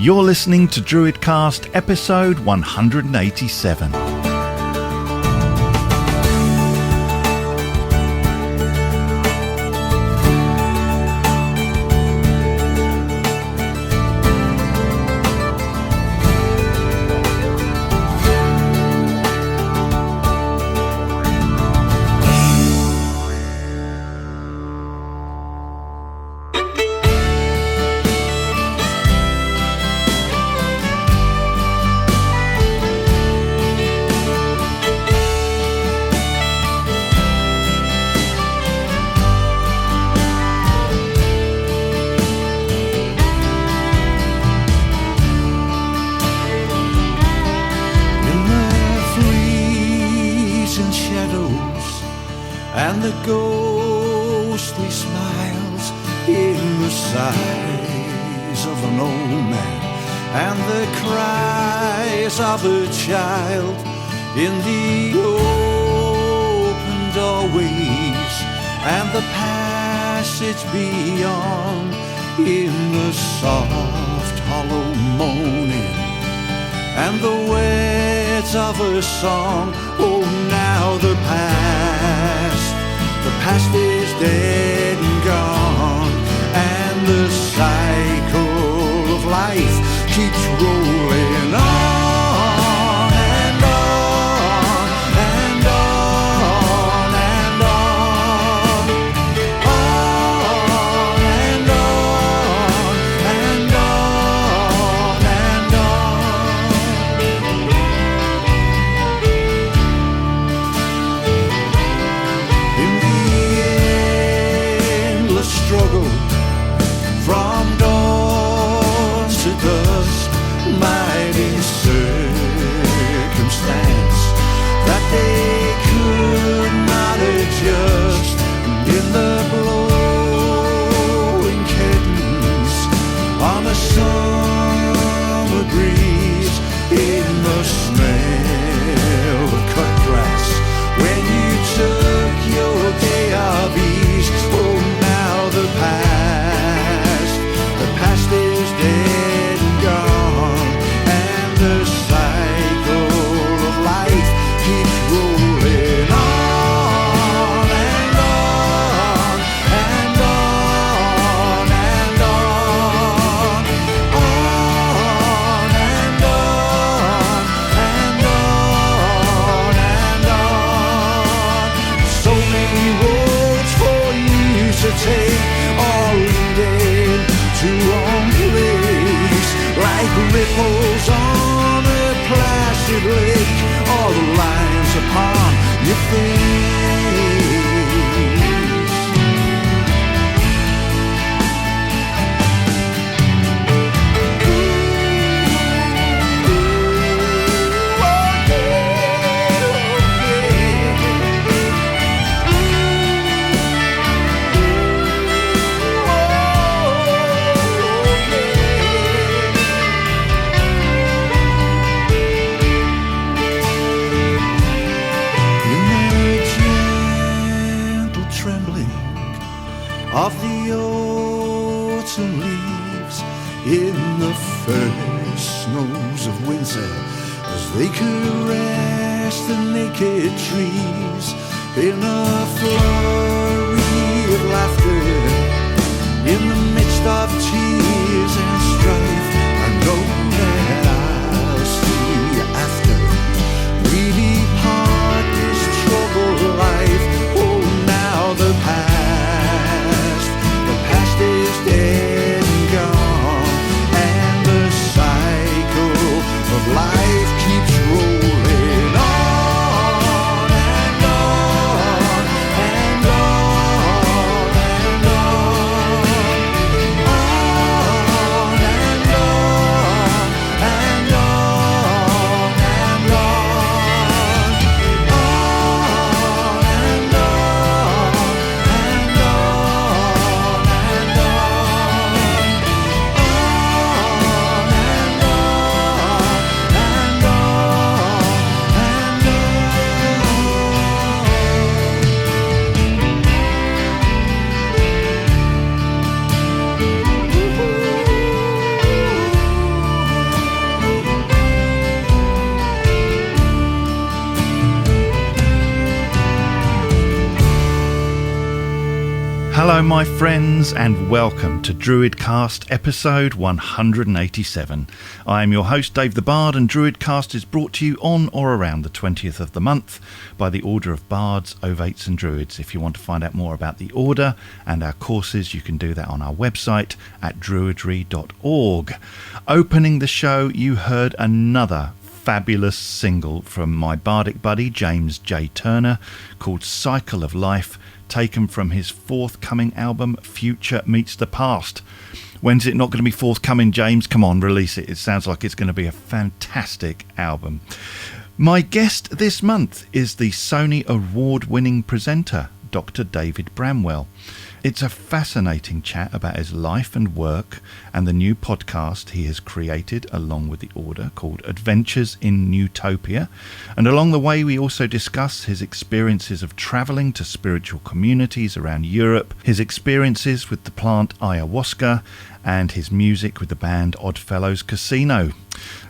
You're listening to DruidCast episode 187. And the ghostly smiles in the sighs of an old man, and the cries of a child in the open doorways, and the passage beyond in the soft hollow moaning, and the words of a song. Oh, now the past is dead and gone, and the cycle of life keeps rolling on and on and on and on, on and on and on and struggle from dawn to dusk, mighty circumstance that they could not adjust. And in the blowing curtains, on a summer breeze, in the smell of cut grass, when you took your day of ease. Oh, the past is dead and gone, and the cycle of life keeps rolling on and on and on and on, on and on and on and on. So many roads for you to take, all leading to one place, like ripples on a placid lake, or the lines upon your face. Of the autumn leaves in the first snows of winter, as they caress the naked trees, in a flurry of laughter, in the midst of tears and strife. I know that I'll see you after we depart this troubled life. Oh, now the past is dead and gone, and the cycle of life keeps rolling on and on and on and on, on Hello, my friends, and welcome to DruidCast episode 187. I am your host, Dave the Bard, and DruidCast is brought to you on or around the 20th of the month by the Order of Bards, Ovates and Druids. If you want to find out more about the Order and our courses, you can do that on our website at druidry.org. Opening the show, you heard another fabulous single from my bardic buddy James J. Turner called Cycle of Life, taken from his forthcoming album Future Meets the Past. When's it not going to be forthcoming, James? Come on, release it. It sounds like it's going to be a fantastic album. My guest this month is the Sony award-winning presenter, Dr. David Bramwell. It's a fascinating chat about his life and work and the new podcast he has created along with the Order called Adventures in Nutopia. And along the way we also discuss his experiences of travelling to spiritual communities around Europe, his experiences with the plant ayahuasca, and his music with the band Oddfellows Casino.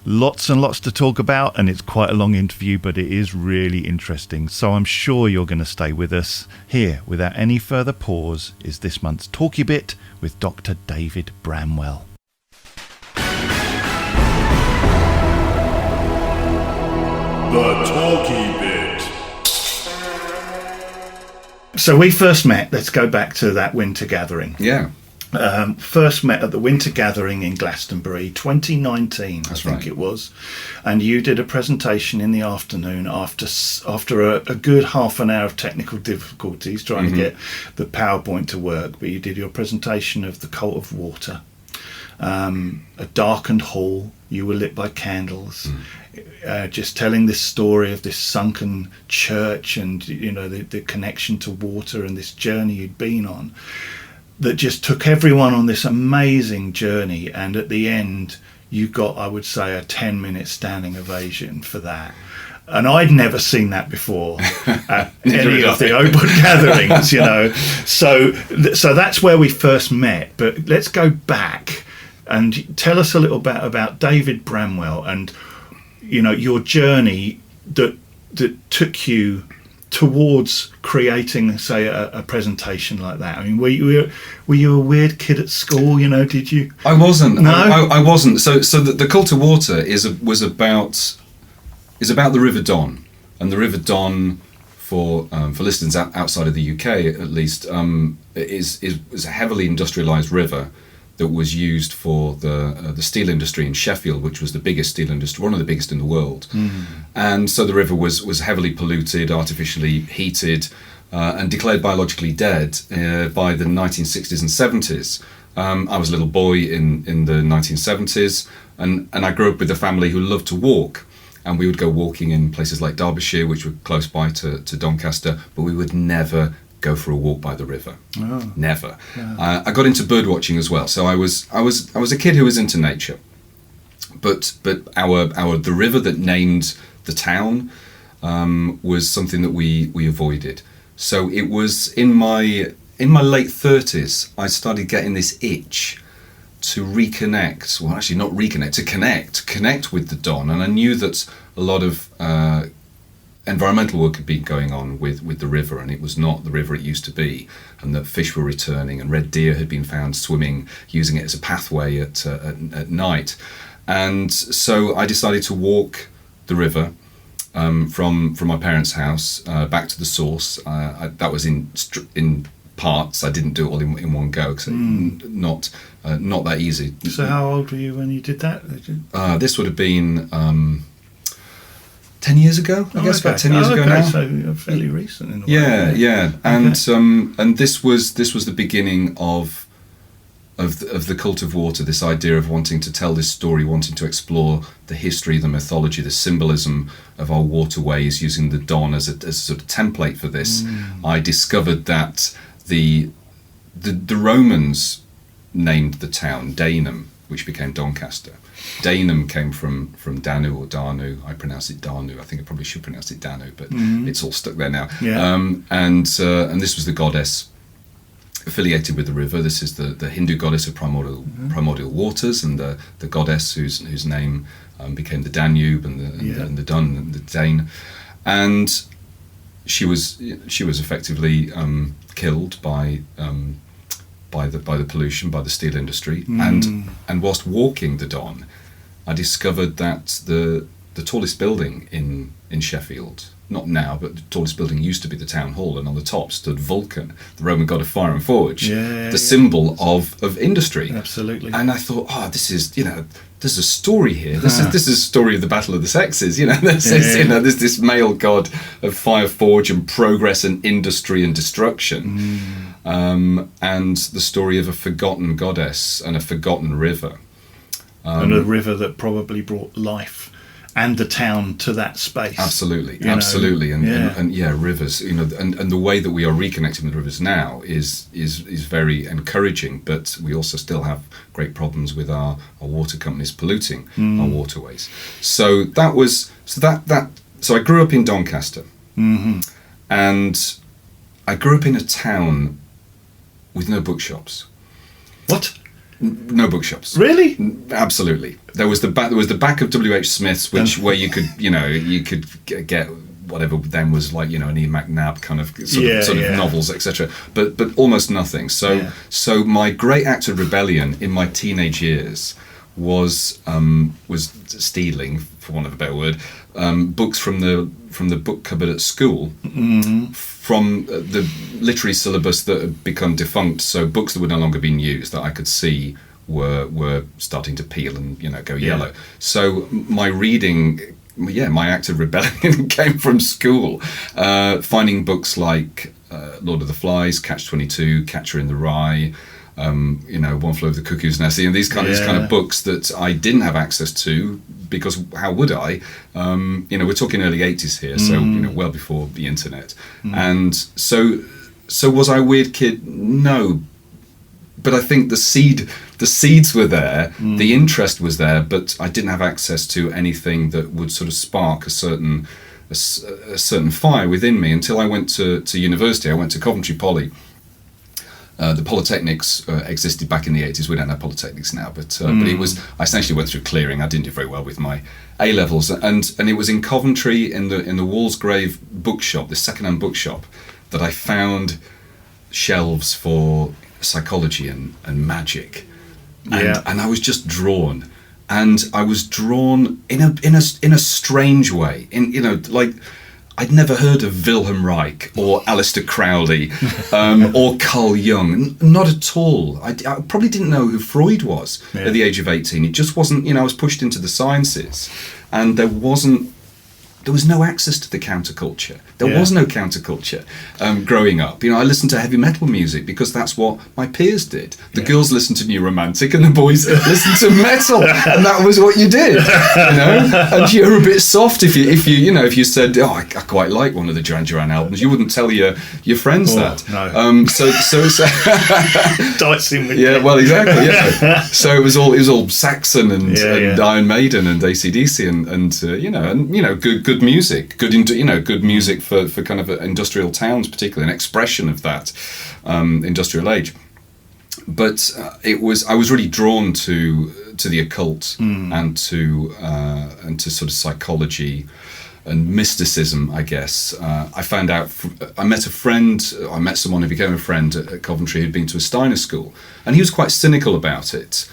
Lots and lots to talk about, and it's quite a long interview, but it is really interesting, so I'm sure you're going to stay with us. Here, without any further pause, is this month's Talky Bit with Dr. David Bramwell. The Talky Bit. So we first met, let's go back to that winter gathering. Yeah. First met at the Winter Gathering in Glastonbury, 2019, That's I think right. it was. And you did a presentation in the afternoon after a good half an hour of technical difficulties trying to get the PowerPoint to work. But you did your presentation of the Cult of Water. A darkened hall, you were lit by candles. Just telling this story of this sunken church and, you know, the connection to water and this journey you'd been on. That just took everyone on this amazing journey, and at the end you got, I would say, a 10-minute standing ovation for that. And I'd never seen that before at any of the open gatherings, you know. So that's where we first met. But let's go back and tell us a little bit about David Bramwell and, you know, your journey that took you towards creating, say, a presentation like that. I mean, were you a weird kid at school? You know, did you? I wasn't. No, I wasn't. So the Cult of Water was about the River Don, and the River Don for listeners outside of the UK at least is a heavily industrialised river that was used for the steel industry in Sheffield, which was the biggest steel industry, one of the biggest in the world. And so the river was heavily polluted, artificially heated, and declared biologically dead by the 1960s and 70s. I was a little boy in the 1970s, and I grew up with a family who loved to walk. And we would go walking in places like Derbyshire, which were close by to Doncaster, but we would never go for a walk by the river. Oh. Never. Yeah. I got into bird watching as well, so I was a kid who was into nature. But the river that named the town was something that we avoided. So it was in my late 30s I started getting this itch to reconnect. Well, actually not reconnect, to connect with the Don, and I knew that a lot of environmental work had been going on with the river, and it was not the river it used to be, and that fish were returning and red deer had been found swimming, using it as a pathway at night. And so I decided to walk the river from my parents' house back to the source. That was in parts. I didn't do it all in one go because not that easy. So how old were you when you did that? This would have been 10 years ago, I guess, okay. about 10 years ago now. So fairly recent in a way. Yeah. And this was the beginning of the Cult of Water, this idea of wanting to tell this story, wanting to explore the history, the mythology, the symbolism of our waterways, using the Don as a sort of template for this. I discovered that the Romans named the town Danum, which became Doncaster. Danum came from Danu or Danu. I pronounce it Danu. I think I probably should pronounce it Danu, but it's all stuck there now. Yeah. And this was the goddess affiliated with the river. This is the Hindu goddess of primordial waters, and the goddess whose name became the Danube and the Don and the Dane. And she was effectively killed by the pollution, by the steel industry, and whilst walking the Don, I discovered that the tallest building in Sheffield, not now, but the tallest building used to be the town hall, and on the top stood Vulcan, the Roman god of fire and forge, the symbol of industry. Absolutely. And I thought, this is, there's a story here. This is a story of the battle of the sexes. There's this male god of fire, forge, and progress, and industry and destruction, and the story of a forgotten goddess and a forgotten river, and a river that probably brought life and the town to that space. Absolutely. And rivers. And the way that we are reconnecting with rivers now is very encouraging. But we also still have great problems with our water companies polluting our waterways. So So I grew up in Doncaster, and I grew up in a town with no bookshops. What? No bookshops. Really? Absolutely. There was the back of W.H. Smith's, where you could get whatever then was like an Ian McNab kind of sort of novels, etc. But almost nothing. So my great act of rebellion in my teenage years was stealing, for want of a better word, books from the book cupboard at school. From the literary syllabus that had become defunct, so books that were no longer being used that I could see were starting to peel and go yellow. So my reading, my act of rebellion came from school, finding books like Lord of the Flies, Catch-22, Catcher in the Rye, One Flew Over the Cuckoo's Nest, these kind of books that I didn't have access to, because how would I? We're talking early 80s here, so well before the internet. And so was I a weird kid? No. But I think the seeds were there, the interest was there, but I didn't have access to anything that would sort of spark a certain fire within me until I went to university. I went to Coventry Poly. The polytechnics existed back in the 80s. We don't have polytechnics now, but it was. I essentially went through clearing. I didn't do very well with my A levels, and it was in Coventry in the Walsgrave bookshop, the second-hand bookshop, that I found shelves for psychology and magic, and I was just drawn, and I was drawn in a strange way. I'd never heard of Wilhelm Reich or Aleister Crowley or Carl Jung. Not at all. I probably didn't know who Freud was at the age of 18. It just wasn't, I was pushed into the sciences, and there was no access to the counterculture. There was no counterculture growing up. I listened to heavy metal music because that's what my peers did. The girls listened to New Romantic and the boys listened to metal, and that was what you did. And you're a bit soft if you said, I quite like one of the Duran Duran albums. You wouldn't tell your friends that. No. So dicing with well, exactly. Yeah. So it was all Saxon and Iron Maiden and AC/DC and good music, good music for kind of industrial towns, particularly an expression of that industrial age. But I was really drawn to the occult and to sort of psychology and mysticism, I guess. I found out. I met someone who became a friend at Coventry who'd been to a Steiner school, and he was quite cynical about it.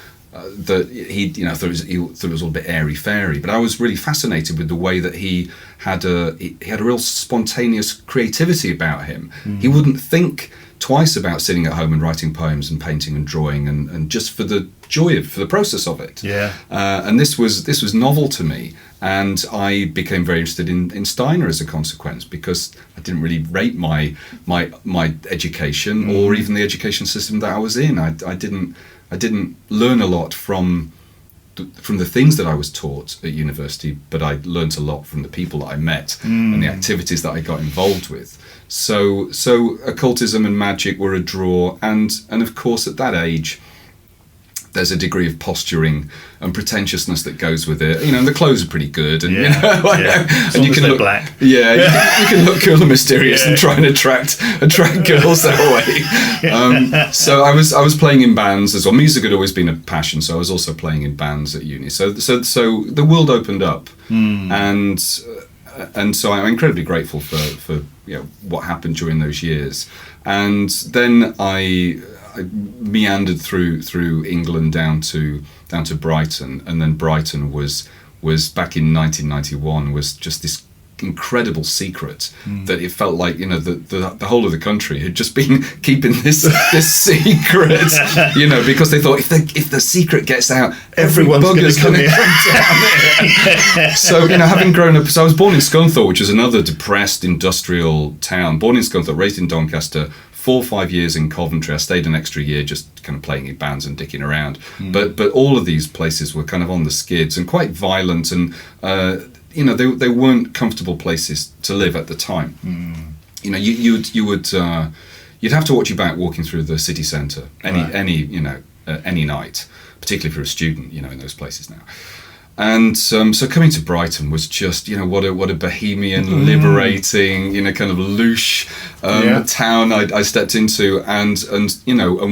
That he thought it was all a bit airy fairy, but I was really fascinated with the way that he had a real spontaneous creativity about him. He wouldn't think twice about sitting at home and writing poems and painting and drawing, and just for the joy for the process of it. And this was novel to me, and I became very interested in Steiner as a consequence, because I didn't really rate my education or even the education system that I was in. I didn't learn a lot from the things that I was taught at university, but I learnt a lot from the people that I met and the activities that I got involved with. So occultism and magic were a draw, and of course at that age there's a degree of posturing and pretentiousness that goes with it. And the clothes are pretty good, and and you can look black. You can look cool and mysterious and try and attract girls that way. So I was playing in bands as well. Music had always been a passion, so I was also playing in bands at uni. So the world opened up, and and so I'm incredibly grateful for what happened during those years. And then I meandered through England down to Brighton, and then Brighton was back in 1991 was just this incredible secret that it felt like the whole of the country had just been keeping this secret, because they thought if the secret gets out, everyone's going to come down here. So having grown up, so I was born in Scunthorpe, which is another depressed industrial town. Born in Scunthorpe, raised in Doncaster. 4 or 5 years in Coventry. I stayed an extra year just kind of playing in bands and dicking around. But all of these places were kind of on the skids and quite violent, and they weren't comfortable places to live at the time. You'd have to watch your back walking through the city centre any night, particularly if you're a student, in those places now. And so coming to Brighton was just, what a bohemian, liberating, kind of louche town I stepped into, and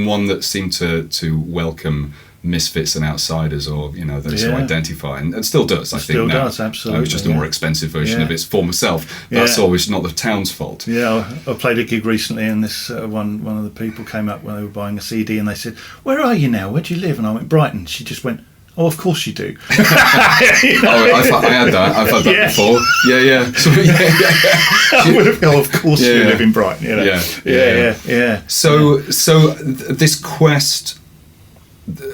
one that seemed to welcome misfits and outsiders, or those who identify, and still does. I think still now. Does, absolutely. It's just a more expensive version of its former self. That's always not the town's fault. Yeah, I played a gig recently, and this one of the people came up when they were buying a CD, and they said, "Where are you now? Where do you live?" And I went, "Brighton." She just went, "Oh, of course you do." I had that. I've had that before. Yeah. So, I would have gone, "Of course you live in Brighton." Yeah. So this quest.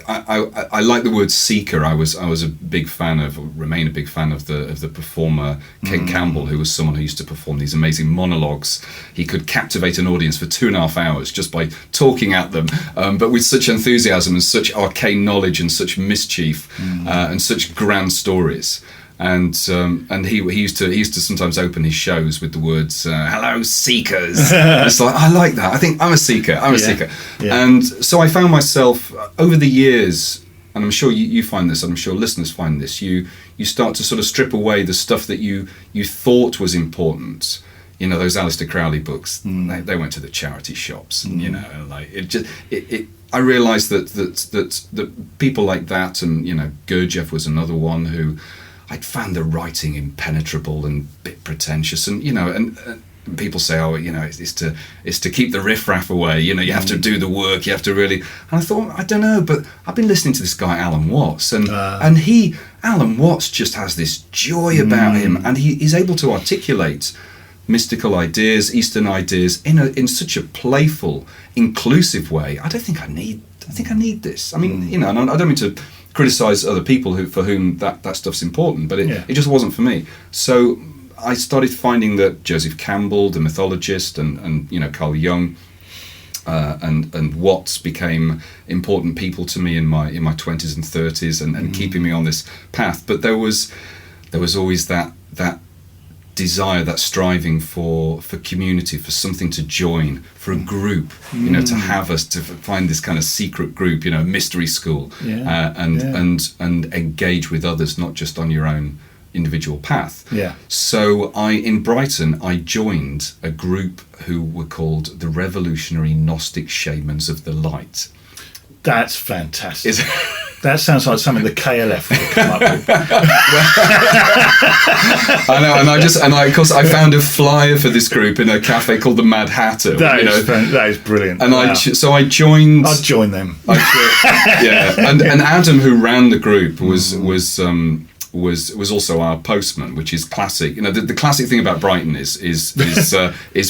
I like the word seeker. I was a big fan of, or remain a big fan of the performer Ken Campbell, who was someone who used to perform these amazing monologues. He could captivate an audience for 2.5 hours just by talking at them, but with such enthusiasm and such arcane knowledge and such mischief and such grand stories. And he used to sometimes open his shows with the words "Hello, seekers." It's like, I like that. I think I'm a seeker. I'm a seeker. Yeah. And so I found myself over the years, and I'm sure you find this. I'm sure listeners find this. You start to sort of strip away the stuff that you thought was important. Those Aleister Crowley books. They went to the charity shops, and like it. I realised that people like that, and Gurdjieff was another one who. I'd found the writing impenetrable and a bit pretentious, and and people say, it's to keep the riffraff away. You have to do the work. You have to really. And I thought, I don't know, but I've been listening to this guy Alan Watts, and Alan Watts just has this joy about him, and he's able to articulate mystical ideas, Eastern ideas, in such a playful, inclusive way. I think I need this. I mean, and I don't mean to criticize other people for whom that stuff's important, but it just wasn't for me. So I started finding that Joseph Campbell, the mythologist, and Carl Jung, and Watts became important people to me in my 20s and 30s, and keeping me on this path. But there was always that desire, that striving for community, for something to join, for a group, to have us, to find this kind of secret group, mystery school, and engage with others, not just on your own individual path. Yeah. So in Brighton, I joined a group who were called the Revolutionary Gnostic Shamans of the Light. That's fantastic. That sounds like something the KLF would come up with. I know, and of course I found a flyer for this group in a cafe called the Mad Hatter. That is brilliant. And so I joined. I'd join them. And Adam, who ran the group, was also our postman, which is classic. The classic thing about Brighton is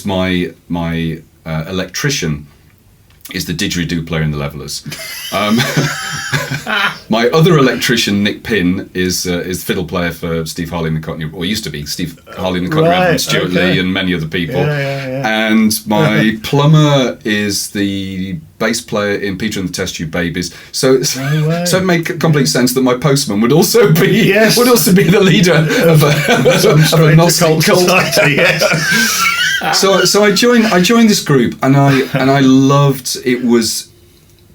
my electrician is the didgeridoo player in the Levellers. My other electrician, Nick Pinn, is fiddle player for Steve Harley and the Cockney, or used to be Steve Harley and the Cockney and Stuart Lee and many other people. And my plumber is the bass player in Peter and the Test Tube Babies. So it made complete sense that my postman would also be the leader of a Gnostic cult. So I joined this group, and I loved it. Was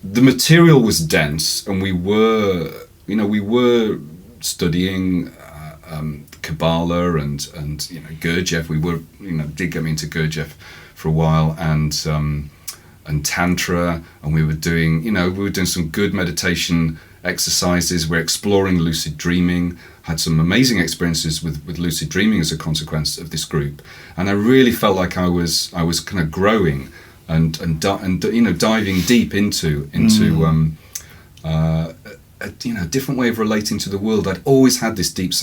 the material was dense, and we were studying Kabbalah and Gurdjieff. We were did get me into Gurdjieff for a while, and Tantra, and we were doing some good meditation exercises. We're exploring lucid dreaming. Had some amazing experiences with lucid dreaming as a consequence of this group, and I really felt like I was kind of growing and diving deep into a different way of relating to the world. I'd always had this deep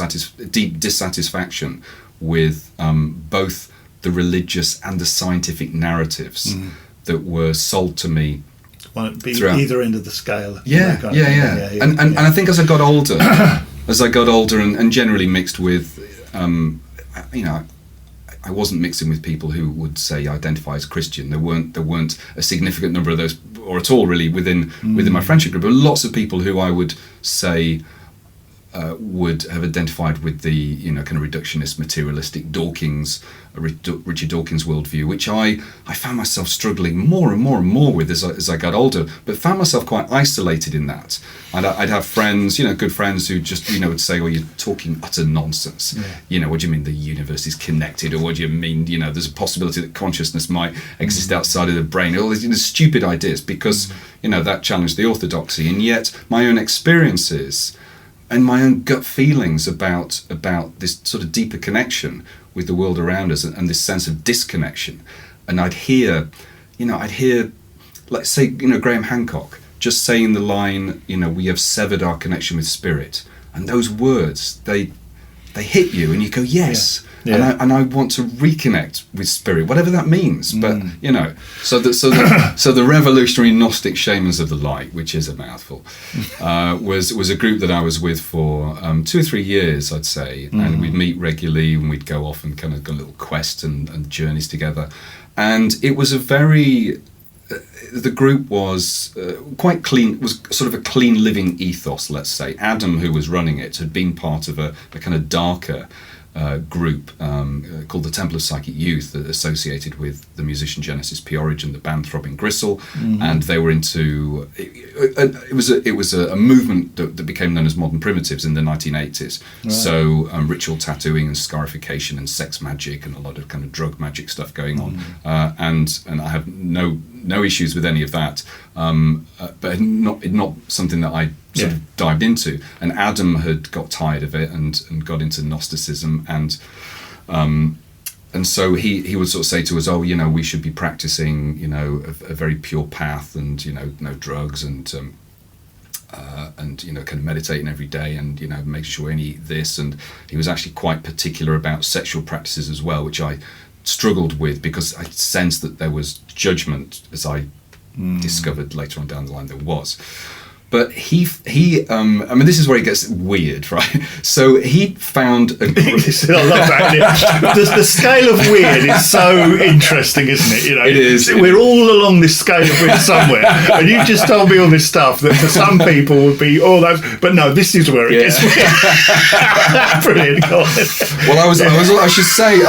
dissatisfaction with both the religious and the scientific narratives that were sold to me. Well, be throughout. Either end of the scale. Yeah. And I think as I got older, and generally mixed with, I wasn't mixing with people who would say identify as Christian. There weren't a significant number of those, or at all really, within my friendship group. But lots of people who I would say would have identified with the kind of reductionist, materialistic Richard Dawkins worldview, which I found myself struggling more and more with as I got older, but found myself quite isolated in that. And I'd have friends, good friends who just would say, "Oh, you're talking utter nonsense. Yeah. What do you mean the universe is connected? Or what do you mean there's a possibility that consciousness might exist outside of the brain?" All these stupid ideas, because that challenged the orthodoxy. And yet my own experiences and my own gut feelings about this sort of deeper connection with the world around us, and this sense of disconnection. And I'd hear, let's say, Graham Hancock just saying the line, "We have severed our connection with spirit," and those words, they hit you, and you go, yes. Yeah. And I want to reconnect with spirit, whatever that means. But so the revolutionary Gnostic shamans of the light, which is a mouthful, was a group that I was with for 2 or 3 years, I'd say, and we'd meet regularly, and we'd go off and kind of go little quests and journeys together, and it was a very. The group was quite clean, was sort of a clean living ethos, let's say. Adam, who was running it, had been part of a kind of darker group called the Temple of Psychic Youth, associated with the musician Genesis P-Origin and the band Throbbing Gristle, and they were into it was a movement that became known as modern primitives in the 1980s. Right. So ritual tattooing and scarification and sex magic and a lot of kind of drug magic stuff going on, and I have no issues with any of that, but not something that I sort of dived into. And Adam had got tired of it and got into Gnosticism, and so he would sort of say to us, we should be practicing, a very pure path, and no drugs, and kind of meditating every day, and making sure we eat this. And he was actually quite particular about sexual practices as well, which I struggled with, because I sensed that there was judgment, as I discovered later on down the line there was. But he this is where it gets weird, right? So he found a group. I love that. The scale of weird is so interesting, isn't it? It is. We're all along this scale of weird somewhere, and you just told me all this stuff that for some people would be but no, this is where it gets weird. Brilliant. Well, I should say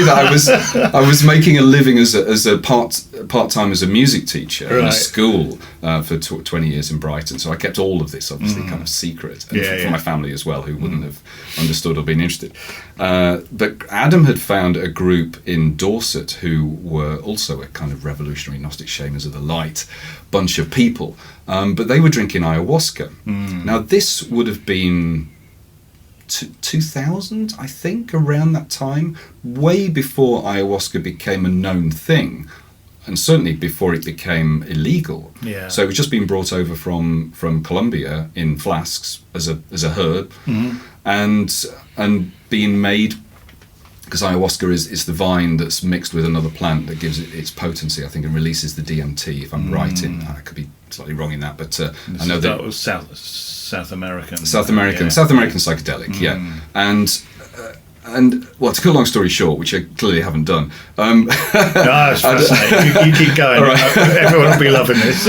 that I was making a living as a part-time as a music teacher in a school for 20 years in Brighton. So I kept all of this obviously kind of secret, and for my family as well, who wouldn't have understood or been interested. But Adam had found a group in Dorset who were also a kind of revolutionary Gnostic shamans of the light bunch of people, but they were drinking ayahuasca. Now this would have been 2000, I think, around that time, way before ayahuasca became a known thing. And certainly before it became illegal. Yeah. So it was just being brought over from Colombia in flasks as a herb, and being made, because ayahuasca is the vine that's mixed with another plant that gives it its potency, I think, and releases the DMT. If I'm right in, I could be slightly wrong in that, but I know that was South American psychedelic, And well, to cut a long story short, which I clearly haven't done. No, it's fascinating. You keep going. Right. Everyone will be loving this.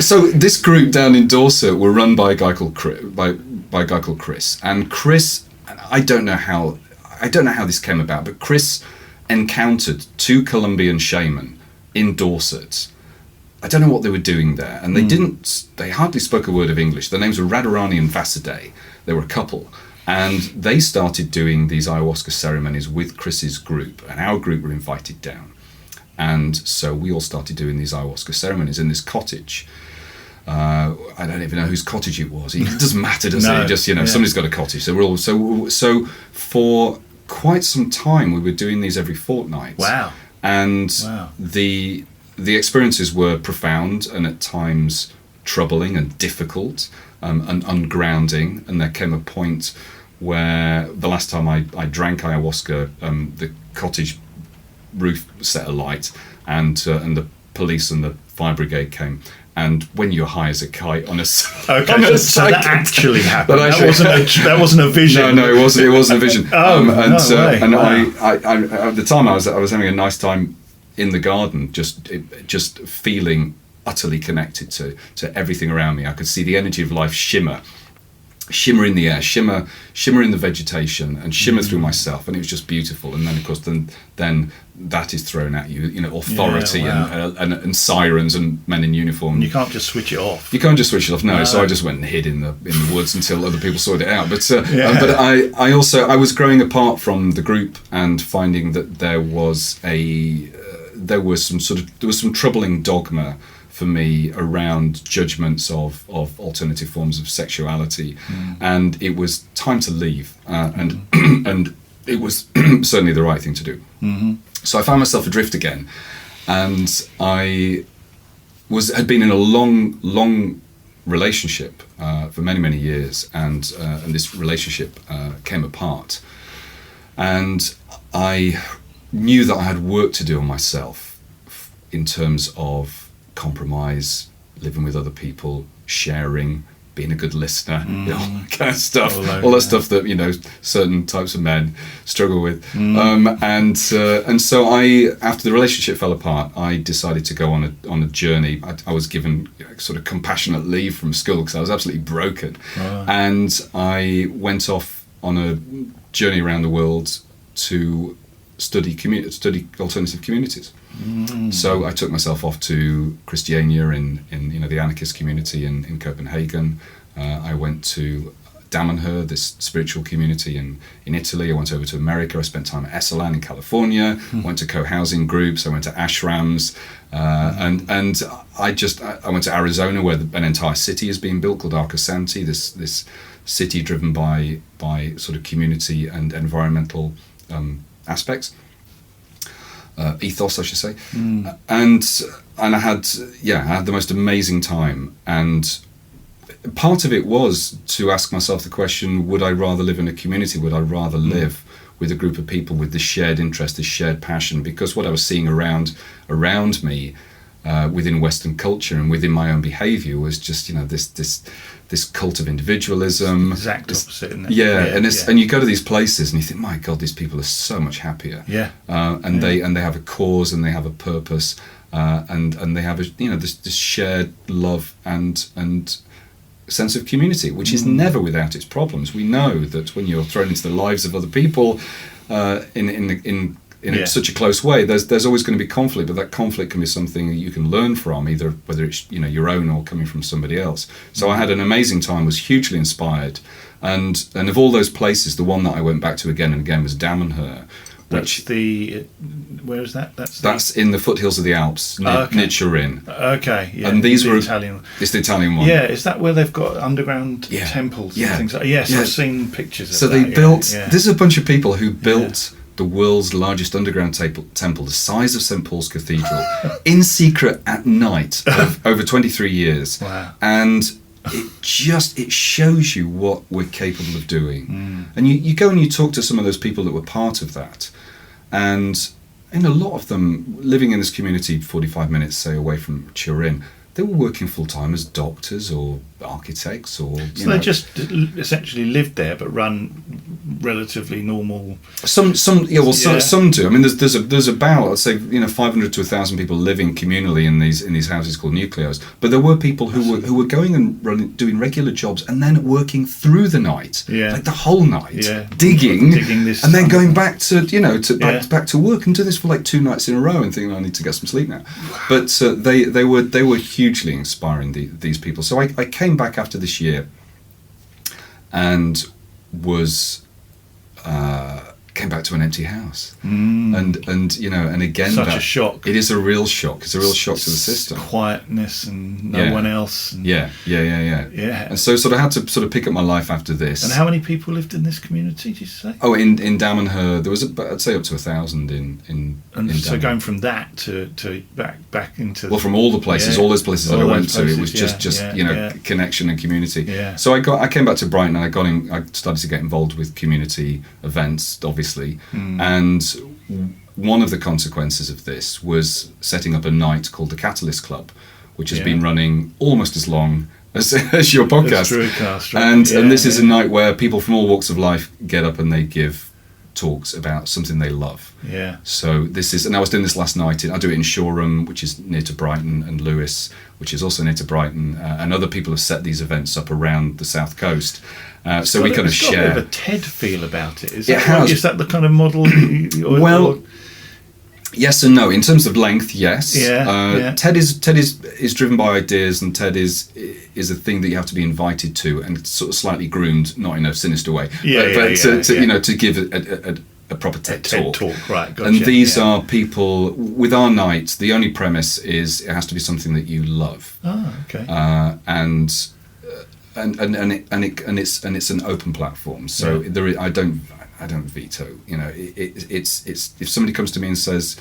So this group down in Dorset were run by a guy called Chris, and Chris, I don't know how this came about, but Chris encountered 2 Colombian shaman in Dorset. I don't know what they were doing there, and they hardly spoke a word of English. Their names were Radharani and Vasudev. They were a couple. And they started doing these ayahuasca ceremonies with Chris's group, and our group were invited down. And so we all started doing these ayahuasca ceremonies in this cottage. I don't even know whose cottage it was. It doesn't matter, does No. it? Just, somebody's got a cottage. So we're all so for quite some time we were doing these every fortnight. Wow. And Wow. the experiences were profound and at times troubling and difficult and ungrounding. And there came a point where the last time I drank ayahuasca, the cottage roof set alight, and the police and the fire brigade came. And when you're high as a kite on a Okay, so that actually happened. That That wasn't a vision. No, it wasn't a vision. Oh, no way. And Wow. I at the time I was having a nice time in the garden, just feeling utterly connected to everything around me. I could see the energy of life shimmer in the air, shimmer in the vegetation, and shimmer through myself, and it was just beautiful. And then of course then that is thrown at you, authority and sirens and men in uniform. And you can't just switch it off. You can't just switch it off. No, so I just went and hid in the woods until other people sorted it out. But but I was growing apart from the group and finding that there was some troubling dogma for me around judgments of alternative forms of sexuality, and it was time to leave, and and it was certainly the right thing to do. Mm-hmm. So I found myself adrift again, and I had been in a long relationship for many years, and this relationship came apart, and I knew that I had work to do on myself in terms of compromise, living with other people, sharing, being a good listener, all that kind of stuff, all that stuff that certain types of men struggle with. And so after the relationship fell apart, I decided to go on a journey. I was given sort of compassionate leave from school because I was absolutely broken, and I went off on a journey around the world to study alternative communities. So I took myself off to Christiania in the anarchist community in Copenhagen. I went to Damanhur, this spiritual community in Italy. I went over to America. I spent time at Esalen in California. Went to co-housing groups. I went to ashrams, and I went to Arizona, where an entire city is being built called Arcosanti. This city driven by sort of community and environmental aspects. Ethos, I should say, and I had the most amazing time, and part of it was to ask myself the question: would I rather live in a community? Would I rather live with a group of people with this shared interest, this shared passion? Because what I was seeing around me, within Western culture and within my own behaviour, was just this cult of individualism. Exact opposite, isn't it? And you go to these places and you think, my God, these people are so much happier. They have a cause and they have a purpose, and they have this shared love and sense of community, which is never without its problems. We know that when you're thrown into the lives of other people in such a close way, there's always going to be conflict, but that conflict can be something that you can learn from, either whether it's your own or coming from somebody else. So I had an amazing time, was hugely inspired, and of all those places, the one that I went back to again and again was Damanhur. Where is that? That's in the foothills of the Alps, near Turin. Okay, yeah. And these were Italian. It's the Italian one. Yeah, is that where they've got underground temples and things like that? Yes, I've seen pictures of that. So they built. This is a bunch of people who built the world's largest underground temple, the size of St. Paul's Cathedral, in secret at night, over 23 years. Wow. And it shows you what we're capable of doing. And you go and you talk to some of those people that were part of that, and a lot of them living in this community 45 minutes, say, away from Turin, they were working full-time as doctors or architects or... So they just essentially lived there but run relatively normal... Some do. I mean, there's about, I'd say, 500 to 1,000 people living communally in these houses called nucleos. But there were people who were going and doing regular jobs and then working through the night, like the whole night, digging this and then going back to back to work and do this for like 2 nights in a row and thinking, I need to get some sleep now. But they were hugely inspiring, these people. So I came back after this year and was came back to an empty house, and you know, and again, Such a shock. It is a real shock. It's a real shock to the system. Quietness and no one else. And Yeah. And so sort of had to sort of pick up my life after this. And how many people lived in this community, did you say? Oh, in Damanhur, there was I'd say up to 1,000 in so Damanhur. going from that to back into Well, from all the places, all those places that I went to, it was just connection and community. Yeah. So I came back to Brighton, and I started to get involved with community events, obviously, and one of the consequences of this was setting up a night called the Catalyst Club, which has been running almost as long as your podcast. DruidCast, right? And this is a night where people from all walks of life get up and they give talks about something they love. Yeah. So this is, and I was doing this last night. I do it in Shoreham, which is near to Brighton, and Lewis, which is also near to Brighton, and other people have set these events up around the south coast. So we kind of share. It's got a bit of a TED feel about it. Is that the kind of model? Yes and no. In terms of length, yes. Yeah. TED is driven by ideas, and TED is a thing that you have to be invited to and sort of slightly groomed, not in a sinister way, but to give a proper TED talk. Right. Gotcha. And these are people with our night. The only premise is it has to be something that you love. Oh, okay. And it's an open platform. So I don't veto. You know, it's if somebody comes to me and says,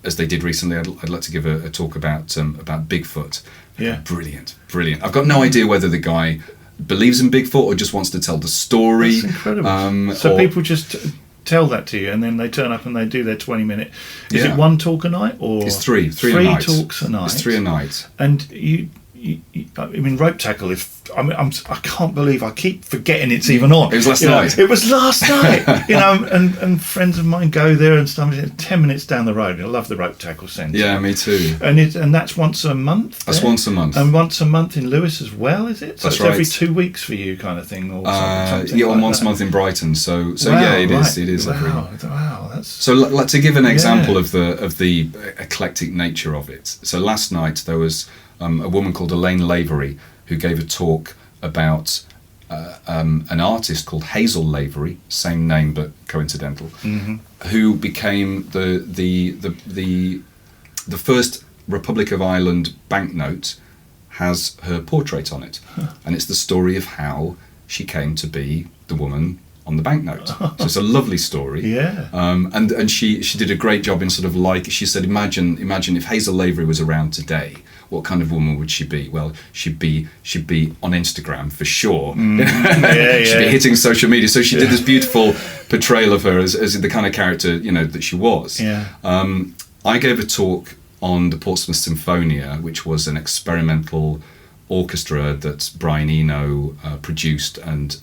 as they did recently, I'd like to give a talk about Bigfoot. Yeah. Brilliant. I've got no idea whether the guy believes in Bigfoot or just wants to tell the story. That's incredible. So people just tell that to you, and then they turn up and they do their 20-minute. Is it one talk a night, or it's three a night? Talks a night. It's 3 a night. And you I mean, rope tackle is. I can't believe I keep forgetting it's even on. It was last night. It was last night. You know, and friends of mine go there and stuff. 10 minutes down the road. I love the rope tackle centre. Yeah, me too. And that's once a month. That's once a month. And once a month in Lewis as well, is it? So that's it's right. every 2 weeks for you, kind of thing, or something. Yeah, like once a month in Brighton. So yeah, it is. It is. Wow, that's. So, like, to give an example of the eclectic nature of it. So last night there was a woman called Elaine Lavery who gave a talk about an artist called Hazel Lavery, same name but coincidental, who became the first Republic of Ireland banknote has her portrait on it, and it's the story of how she came to be the woman on the banknote. So it's a lovely story. Yeah. And she did a great job in sort of, like, she said, imagine if Hazel Lavery was around today, what kind of woman would she be? Well, she'd be on Instagram for sure. She'd be hitting social media. So she did this beautiful portrayal of her as the kind of character, you know, that she was. Yeah. I gave a talk on the Portsmouth Symphonia, which was an experimental orchestra that Brian Eno produced and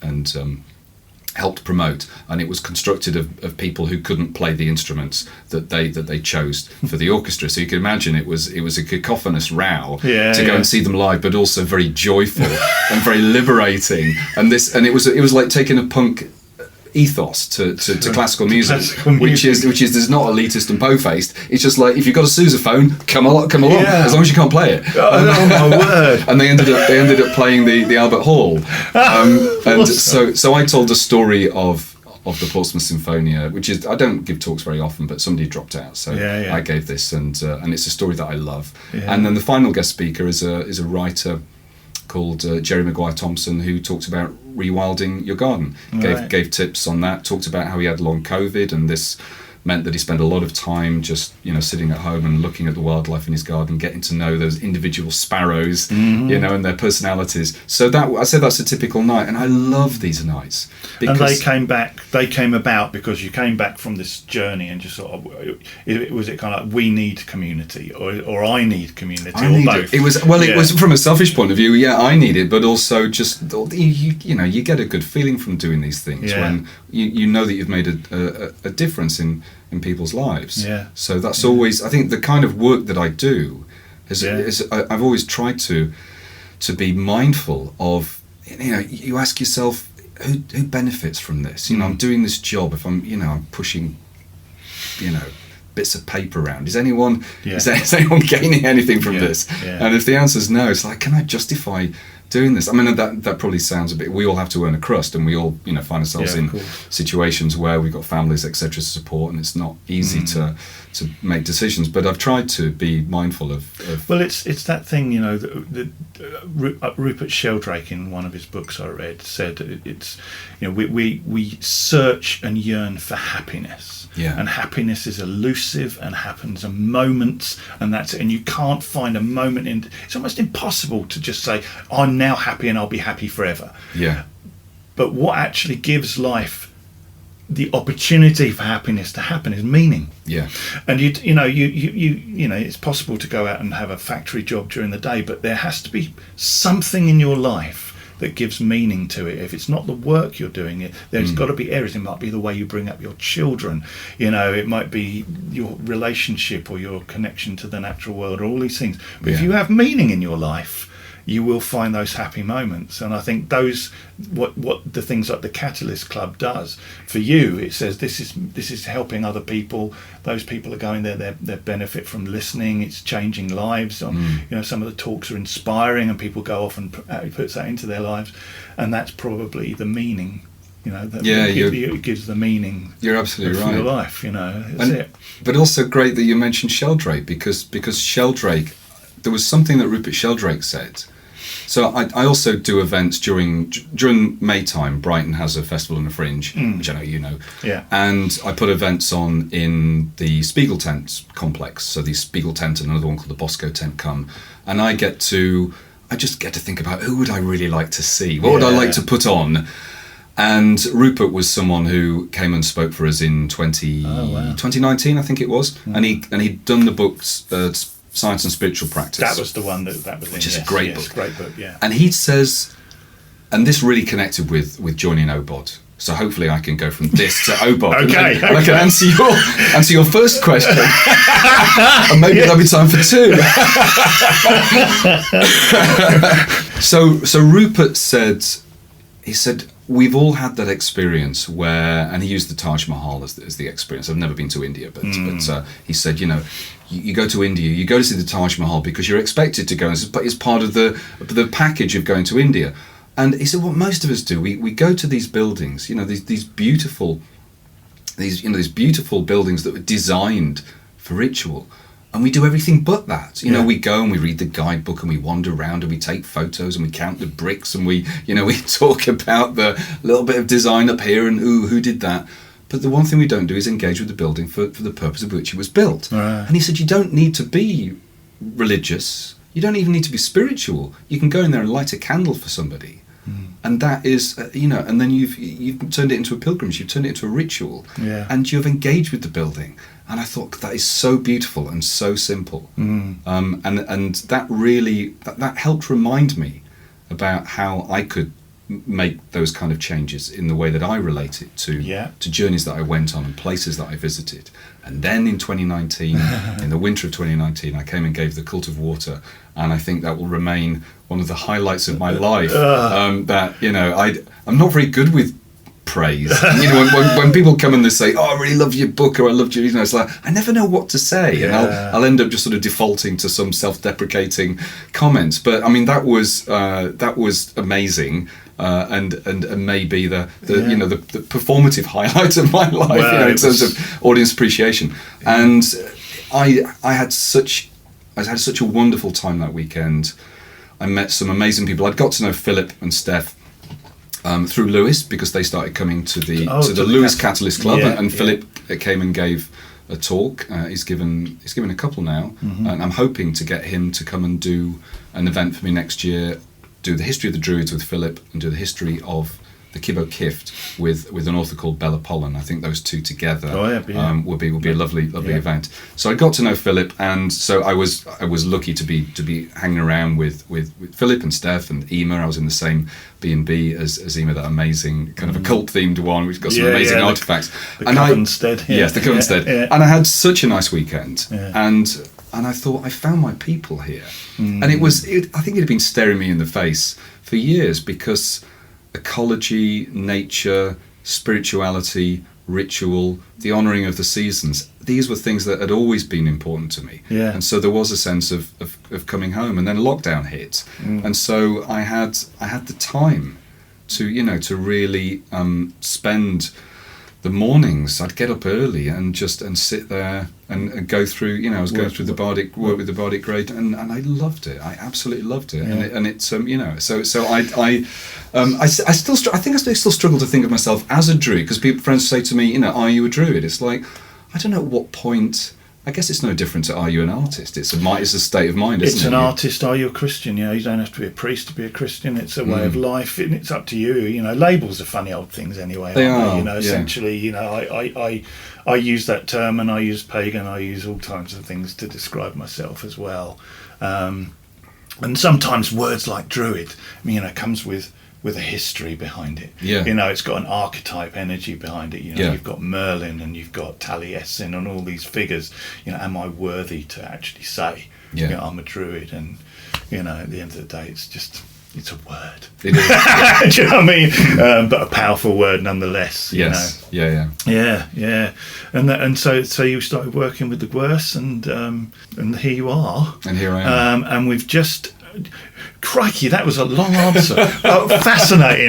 helped promote, and it was constructed of people who couldn't play the instruments that they chose for the orchestra. So you can imagine it was a cacophonous row to go and see them live, but also very joyful and very liberating. And it was like taking a punk ethos to classical music, which is there's not elitist and po-faced. It's just like, if you've got a sousaphone, come along, as long as you can't play it. Oh my word! And they ended up playing the Albert Hall, and so I told the story of the Portsmouth Symphonia, which is, I don't give talks very often, but somebody dropped out, so I gave this, and it's a story that I love. And then the final guest speaker is a writer called Jerry Maguire Thompson, who talked about rewilding your garden. Gave tips on that, talked about how he had long COVID, and this meant that he spent a lot of time just, you know, sitting at home and looking at the wildlife in his garden, getting to know those individual sparrows, you know, and their personalities. So I say that's a typical night, and I love these nights. And they came about because you came back from this journey and just sort of, was it kind of like, we need community, or I need community, or both? It was from a selfish point of view, I need it, but also just, you know, you get a good feeling from doing these things when you know that you've made a difference in people's lives. So that's always, I think, the kind of work that I do is I've always tried to be mindful of, you know, you ask yourself, who benefits from this? You know, I'm doing this job, if I'm pushing, you know, bits of paper around, is anyone gaining anything from this? And if the answer is no, it's like, can I justify doing this. I mean, that probably sounds a bit. We all have to earn a crust, and we all, find ourselves in situations where we've got families, etc., to support, and it's not easy to make decisions. But I've tried to be mindful of. Well, it's that thing, Rupert Sheldrake, in one of his books I read, said it's, we search and yearn for happiness. Yeah. And happiness is elusive and happens in moments, and that's it. And you can't find a moment it's almost impossible to just say, I'm now happy and I'll be happy forever. Yeah. But what actually gives life the opportunity for happiness to happen is meaning. Yeah. And it's possible to go out and have a factory job during the day, but there has to be something in your life that gives meaning to it. If it's not the work you're doing, there's got to be areas. It might be the way you bring up your children, it might be your relationship or your connection to the natural world, or all these things. But if you have meaning in your life, you will find those happy moments. And I think what the things like the Catalyst Club does for you, it says this is helping other people. Those people are going there, they benefit from listening. It's changing lives. Some of the talks are inspiring, and people go off and puts that into their lives, and that's probably the meaning. It gives the meaning. You're absolutely right. For your life, that's it. But also great that you mentioned Sheldrake, because Sheldrake, there was something that Rupert Sheldrake said. So I also do events during May time. Brighton has a festival and a fringe, which I know you know. Yeah. And I put events on in the Spiegel Tent complex. So the Spiegel Tent and another one called the Bosco Tent come. And I just get to think about, who would I really like to see? What would I like to put on? And Rupert was someone who came and spoke for us in 2019, I think it was. And he'd done the books, Science and Spiritual Practice. That was the one that was in. Which is a great book. Great book, yeah. And he says, and this really connected with joining OBOD. So hopefully I can go from this to OBOD. Okay. And I can answer your first question. And maybe there'll be time for two. So Rupert said, we've all had that experience where, and he used the Taj Mahal as the experience. I've never been to India, but he said, you go to India, you go to see the Taj Mahal because you're expected to go, but it's part of the package of going to India. And he said, what most of us do, we go to these buildings, these beautiful buildings that were designed for ritual. And we do everything but that. We go and we read the guidebook and we wander around and we take photos and we count the bricks and we talk about the little bit of design up here and who did that. But the one thing we don't do is engage with the building for the purpose of which it was built. Right. And he said, you don't need to be religious. You don't even need to be spiritual. You can go in there and light a candle for somebody. And that is, and then you've turned it into a pilgrimage, you've turned it into a ritual, and you've engaged with the building. And I thought that is so beautiful and so simple. And that really, that helped remind me about how I could make those kind of changes in the way that I relate it to journeys that I went on and places that I visited. And then in 2019, in the winter of 2019, I came and gave the Cult of Water, and I think that will remain one of the highlights of my life. I'm not very good with praise. When people come and they say, "Oh, I really love your book," or "I loved you," it's like I never know what to say, and I'll end up just sort of defaulting to some self-deprecating comments. But I mean, that was amazing. And maybe the performative highlight of my life, in terms of audience appreciation. And I had such a wonderful time that weekend. I met some amazing people. I'd got to know Philip and Steph through Lewis, because they started coming to the Lewis Catalyst Club, and Philip came and gave a talk. He's given a couple now, and I'm hoping to get him to come and do an event for me next year. Do the history of the Druids with Philip, and do the history of the Kibo Kift with an author called Bella Pollen. I think those two together would be a lovely event. So I got to know Philip, and so I was lucky to be hanging around with Philip and Steph and Ema. I was in the same B&B as Ema, that amazing kind of a cult themed one, which got some amazing artifacts. The Covenstead. Yes, the Covenstead. And I had such a nice weekend, and I thought, I found my people here. And I think it had been staring me in the face for years, because ecology, nature, spirituality ritual, the honouring of the seasons. These were things that had always been important to me. Yeah. And so there was a sense of coming home, and then lockdown hit. And so I had the time to really spend the mornings. I'd get up early and sit there and go through, I was going through work with the Bardic grade, and I loved it. I absolutely loved it. Yeah. And it's so I think I still struggle to think of myself as a druid, because friends say to me, are you a druid? It's like, I don't know at what point. I guess it's no different to, are you an artist? It's a state of mind, isn't it? It's an artist. Are you a Christian? You don't have to be a priest to be a Christian. It's a way of life, and it's up to you. Labels are funny old things anyway. They aren't are. they? Essentially, I use that term, and I use pagan. I use all kinds of things to describe myself as well. And sometimes words like druid, comes with a history behind it. Yeah. It's got an archetype energy behind it. You've got Merlin and you've got Taliesin and all these figures. Am I worthy to actually say, I'm a druid? And, at the end of the day, it's a word. It is. Do you know what I mean? But a powerful word nonetheless. Yes. Yeah. Yeah. And so you started working with the Gwers, and here you are. And here I am. And we've just... Crikey, that was a long answer. Fascinating.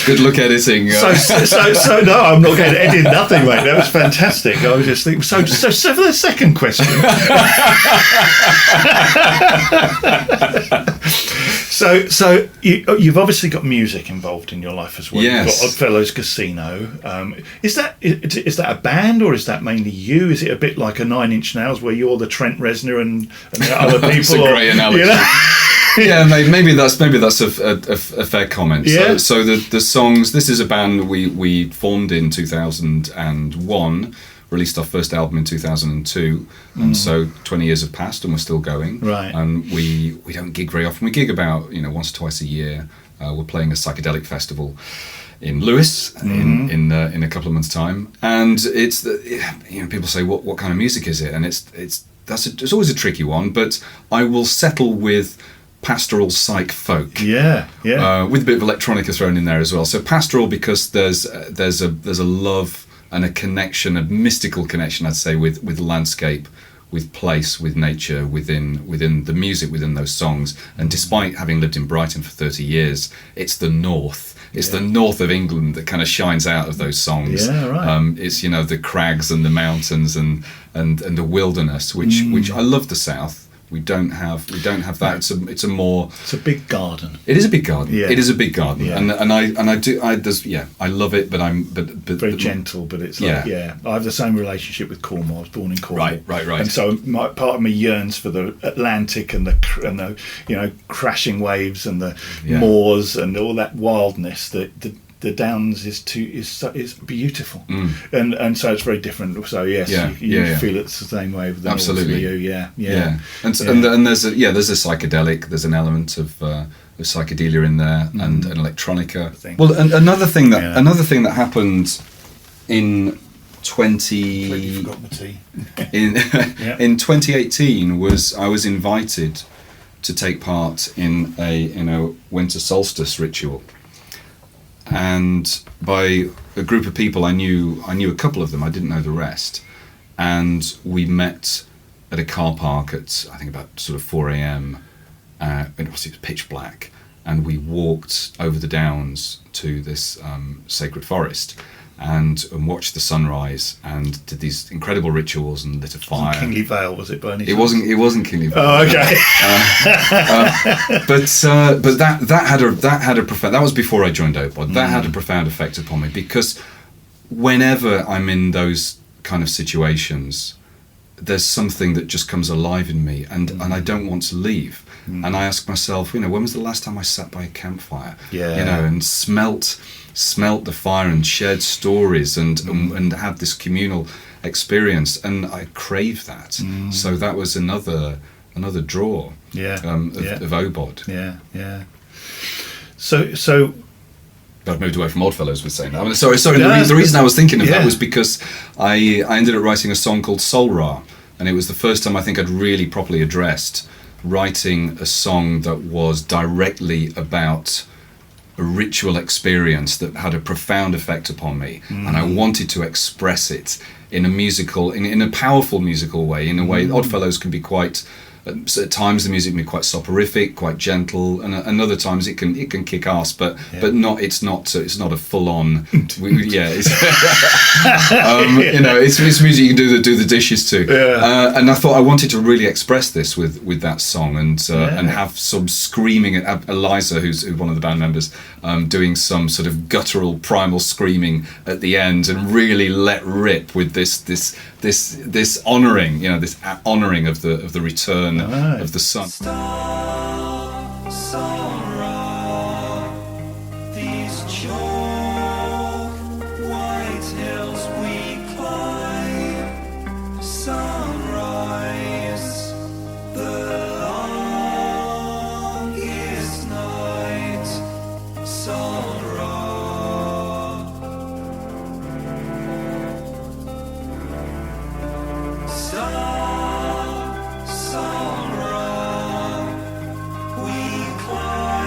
Good luck editing. So no, I'm not going to edit nothing, mate. That was fantastic. I was just thinking. So for the second question. So you've obviously got music involved in your life as well. Yes. You've got Oddfellows Casino. Is that a band, or is that mainly you? Is it a bit like a Nine Inch Nails where you're the Trent Reznor and the other people? That's a great analogy. Yeah, maybe that's a fair comment. Yeah. So the songs. This is a band we formed in 2001. Released our first album in 2002, and so 20 years have passed, and we're still going. Right. And we don't gig very often. We gig about once or twice a year. We're playing a psychedelic festival in Lewis in a couple of months' time, and it's people say what kind of music is it, and it's always a tricky one, but I will settle with pastoral psych folk. Yeah. With a bit of electronica thrown in there as well. So pastoral because there's a love and a connection, a mystical connection, I'd say, with landscape, with place, with nature, within the music, within those songs. And despite having lived in Brighton for 30 years, it's the north. It's the north of England that kind of shines out of those songs. Yeah, right. It's the crags and the mountains and the wilderness, which I love the south. We don't have that. It's a big garden. It is a big garden. Yeah. It is a big garden. Yeah. I love it, but very gentle, but it's like I have the same relationship with Cornwall. I was born in Cornwall. Right. And so part of me yearns for the Atlantic and the crashing waves and the moors and all that wildness that the Downs is beautiful, and so it's very different. So yes, you feel it's the same way with the absolutely. North for you. And there's a psychedelic. There's an element of psychedelia in there and electronica. Well, and another thing that happened in 2018 was I was invited to take part in a winter solstice ritual. And by a group of people, I knew a couple of them. I didn't know the rest, and we met at a car park at I think about sort of 4 a.m. It was pitch black, and we walked over the downs to this sacred forest, and watched the sunrise, and did these incredible rituals and lit a fire. Kingly Vale, was it by any chance? It wasn't Kingly Vale. Oh, okay. But that had a profound. That was before I joined Opod. That had a profound effect upon me, because whenever I'm in those kind of situations, there's something that just comes alive in me, and I don't want to leave. And I ask myself, when was the last time I sat by a campfire? And smelt the fire and shared stories and had this communal experience, and I crave that. So that was another draw of Obod. Yeah. So I've moved away from Oddfellows with saying that. The reason I was thinking of that was because I ended up writing a song called Sol Ra, and it was the first time I think I'd really properly addressed writing a song that was directly about a ritual experience that had a profound effect upon me, and I wanted to express it in a musical, in a powerful musical way, in a way. Oddfellows can be quite. At times the music can be quite soporific, quite gentle, and other times it can kick ass, but not. It's not a full on. It's, it's music you can do the dishes to. And I thought I wanted to really express this with that song, and have some screaming. Eliza, who's one of the band members, doing some sort of guttural primal screaming at the end, and really let rip with this honouring, this honouring of the return of the sun. These chalk white hills we climb. Sunrise, the longest night. Sunrise, we climb.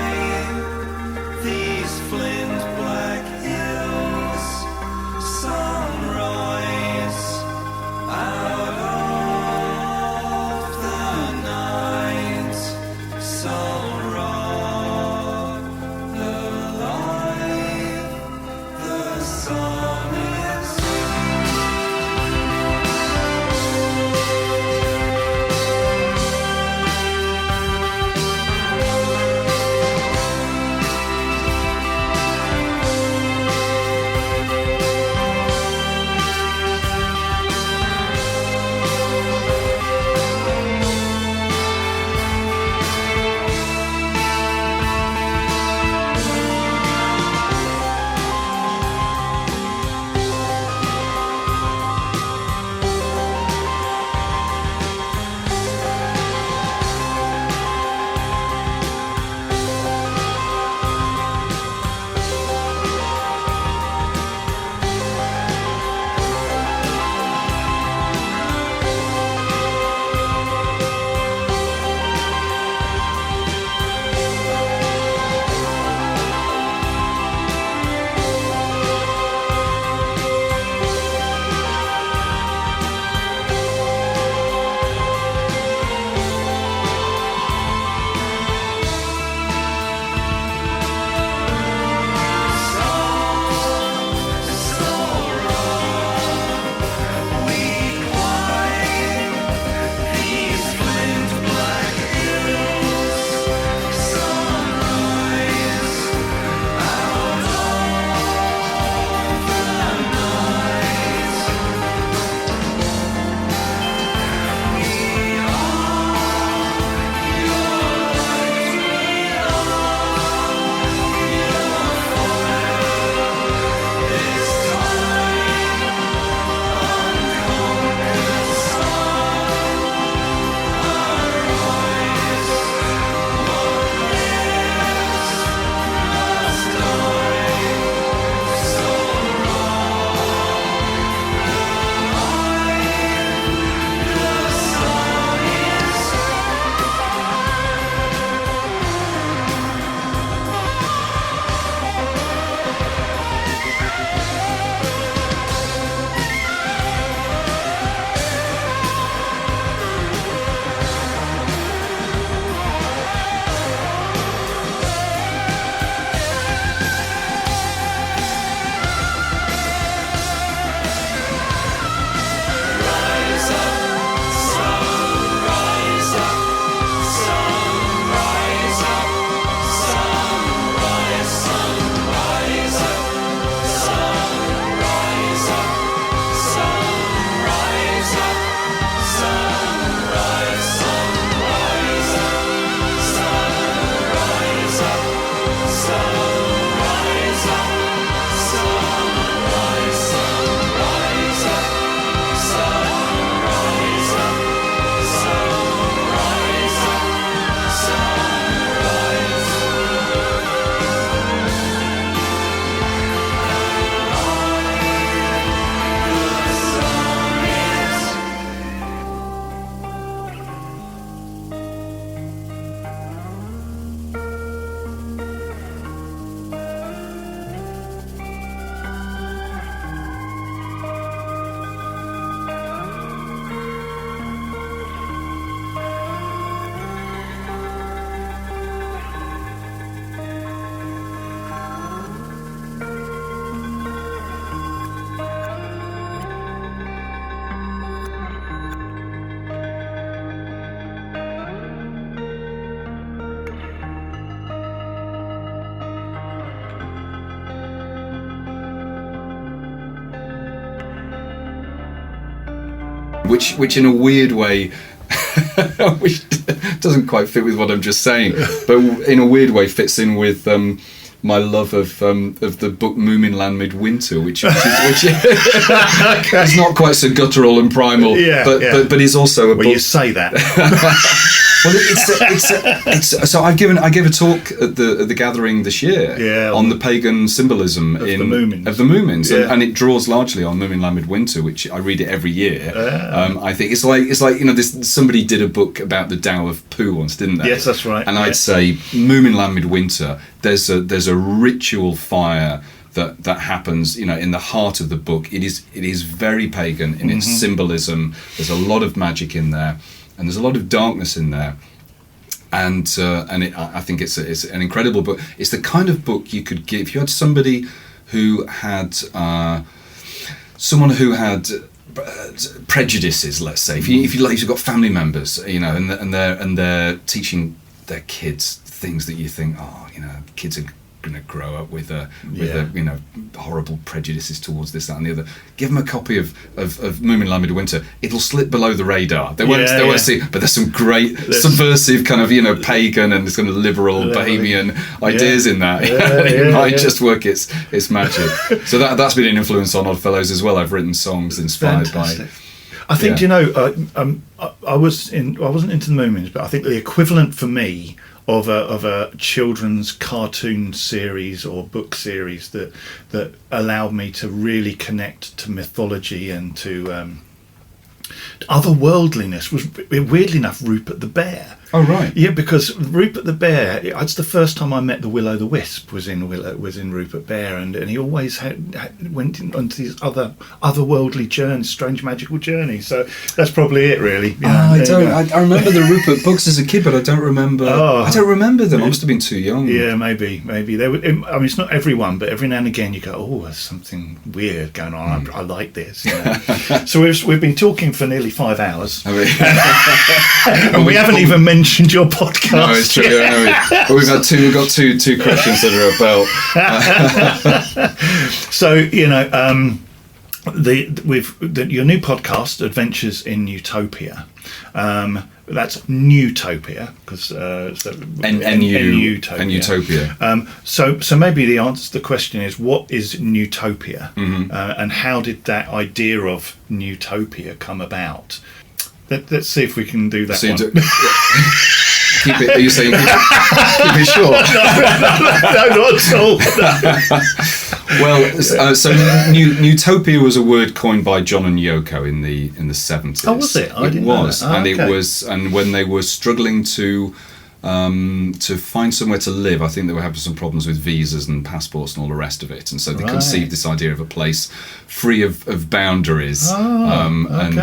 which in a weird way, which doesn't quite fit with what I'm just saying, but in a weird way fits in with my love of the book Moominland Midwinter, which is not quite so guttural and primal, but is also a book. You say that. Well, it's so I gave a talk at the gathering this year on the pagan symbolism of the Moomins, and it draws largely on Moominland Midwinter, which I read it every year. I think it's like somebody did a book about the Tao of Pooh once, didn't they? Yes, that's right. And I'd say Moominland Midwinter. There's a ritual fire that happens, in the heart of the book. It is very pagan in its symbolism. There's a lot of magic in there. And there's a lot of darkness in there, I think it's an incredible book. It's the kind of book you could give if you had somebody who had prejudices. Let's say if you've got family members, and they're teaching their kids things that you think, kids are going to grow up with horrible prejudices towards this, that, and the other. Give them a copy of Moominland Midwinter. It'll slip below the radar. They won't see, but there's some great subversive kind of pagan and this kind of liberal bohemian ideas in that. It might just work its magic. So that's been an influence on Oddfellows as well. I've written songs inspired by. I think I wasn't into the Moomins, but I think the equivalent for me of a children's cartoon series or book series that allowed me to really connect to mythology and to otherworldliness was, weirdly enough, Rupert the Bear. Oh right. Yeah, because Rupert the Bear, it's the first time I met the Will-o'-the-Wisp was in Rupert Bear, and he always went onto these otherworldly journeys, strange magical journeys. So that's probably it, really. I remember the Rupert books as a kid, but I don't remember. I don't remember them. I must have been too young. Yeah, maybe they were. I mean, it's not everyone, but every now and again you go, "Oh, there's something weird going on. I like this." So we've been talking for nearly 5 hours, and we haven't even mentioned your podcast. No, it's true. We've got two questions under our belt. So your new podcast, Adventures in Nutopia. That's Nutopia because Nutopia. So maybe the answer to the question is, what is Nutopia, and how did that idea of Nutopia come about? Let's see if we can do that one. Keep it. Are you saying keep it short? No, not at all. Well, so Nutopia was a word coined by John and Yoko in the 70s. Oh, was it? I didn't know that. And when they were struggling to find somewhere to live, I think they were having some problems with visas and passports and all the rest of it, and so they conceived this idea of a place free of boundaries, and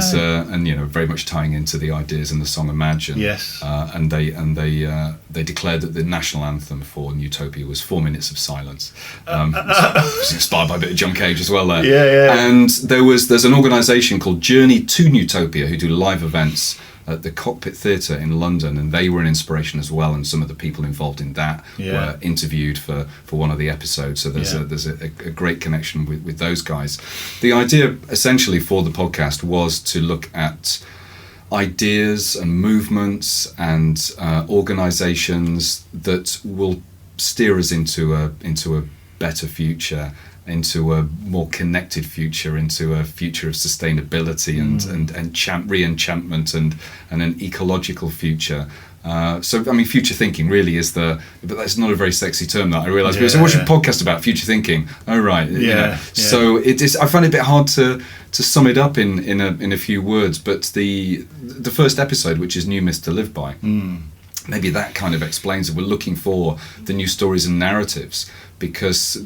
very much tying into the ideas in the song Imagine. Yes. And they declared that the national anthem for Nutopia was 4 minutes of silence. It was inspired by a bit of John Cage as well there. Yeah. And there's an organisation called Journey to Nutopia who do live events at the Cockpit Theatre in London, and they were an inspiration as well, and some of the people involved in that were interviewed for one of the episodes, so there's a great connection with those guys. The idea essentially for the podcast was to look at ideas and movements and organisations that will steer us into a better future, into a more connected future, into a future of sustainability and re-enchantment and an ecological future. So, I mean, future thinking really is but that's not a very sexy term that I realise. So what's your podcast about? Future thinking. Oh, right. So it is, I find it a bit hard to sum it up in a few words, but the first episode, which is New Myths to Live By, maybe that kind of explains it. We're looking for the new stories and narratives, because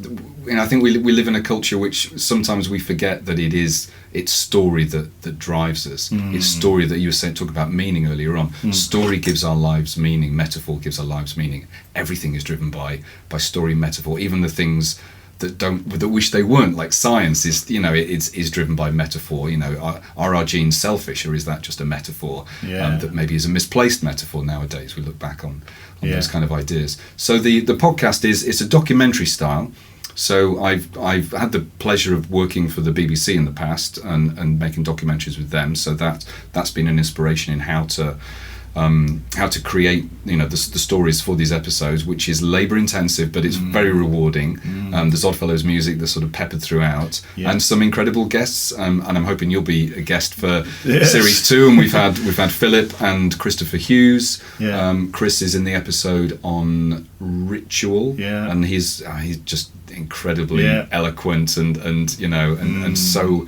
I think we live in a culture which sometimes we forget that it's story that drives us. It's story that you were saying, talk about meaning earlier on. Story gives our lives meaning. Metaphor gives our lives meaning. Everything is driven by story, metaphor. Even the things that wish they weren't, like science is is driven by metaphor. Are our genes selfish, or is that just a metaphor that maybe is a misplaced metaphor nowadays? We look back on those kind of ideas. So the podcast it's a documentary style. So I've had the pleasure of working for the BBC in the past and making documentaries with them. So that's been an inspiration in how to create, the stories for these episodes, which is labour intensive, but it's very rewarding. There's Oddfellows music that's sort of peppered throughout, and some incredible guests. And I'm hoping you'll be a guest for series 2. And we've had Philip and Christopher Hughes. Chris is in the episode on ritual, and he's just incredibly eloquent and so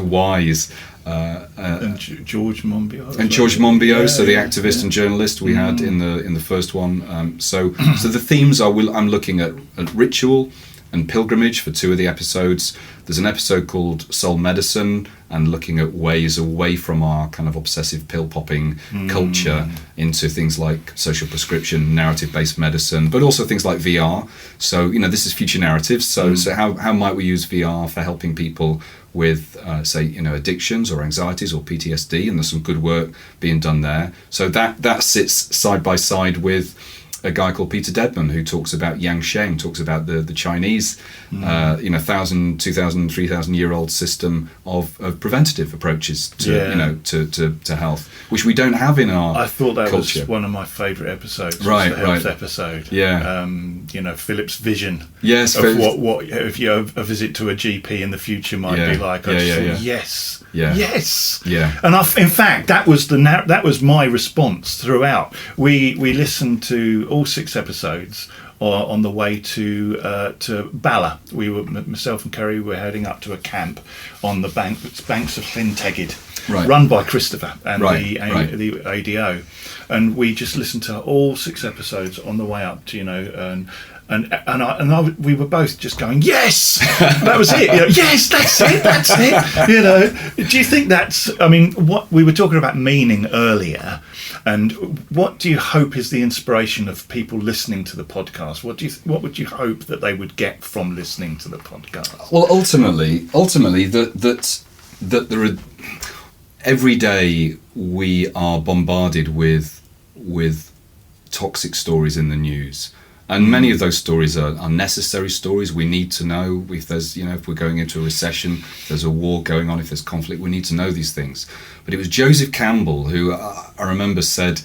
wise. And George Monbiot. And George Monbiot, so the activist and journalist we had in the first one. So the themes are, I'm looking at ritual and pilgrimage for 2 of the episodes. There's an episode called Soul Medicine, and looking at ways away from our kind of obsessive pill-popping culture into things like social prescription, narrative-based medicine, but also things like VR. So, this is future narratives. So how might we use VR for helping people with, addictions or anxieties or PTSD? And there's some good work being done there. So that sits side by side with a guy called Peter Dedman, who talks about Yang Sheng, talks about the Chinese, 1,000, 2,000, 3,000 year old system of preventative approaches to health, which we don't have in our I thought that culture. was one of my favourite episodes. Right, the health episode. Yeah. Philip's vision. Yes. Of what if a visit to a GP in the future might be like. Yes. Yeah. Yes. Yeah. And in fact, that was my response throughout. We listened to all 6 episodes on the way to Bala. Myself and Kerry were heading up to a camp on the banks of Llyn Tegid, run by Christopher and the ADO, and we just listened to all 6 episodes on the way up to we were both just going, yes, that was it. Yes, that's it. Do you think that's? I mean, what we were talking about meaning earlier, and what do you hope is the inspiration of people listening to the podcast? What would you hope that they would get from listening to the podcast? Well, ultimately, that there are, every day we are bombarded with toxic stories in the news. And many of those stories are necessary stories. We need to know if there's, if we're going into a recession, if there's a war going on, if there's conflict, we need to know these things. But it was Joseph Campbell who I remember said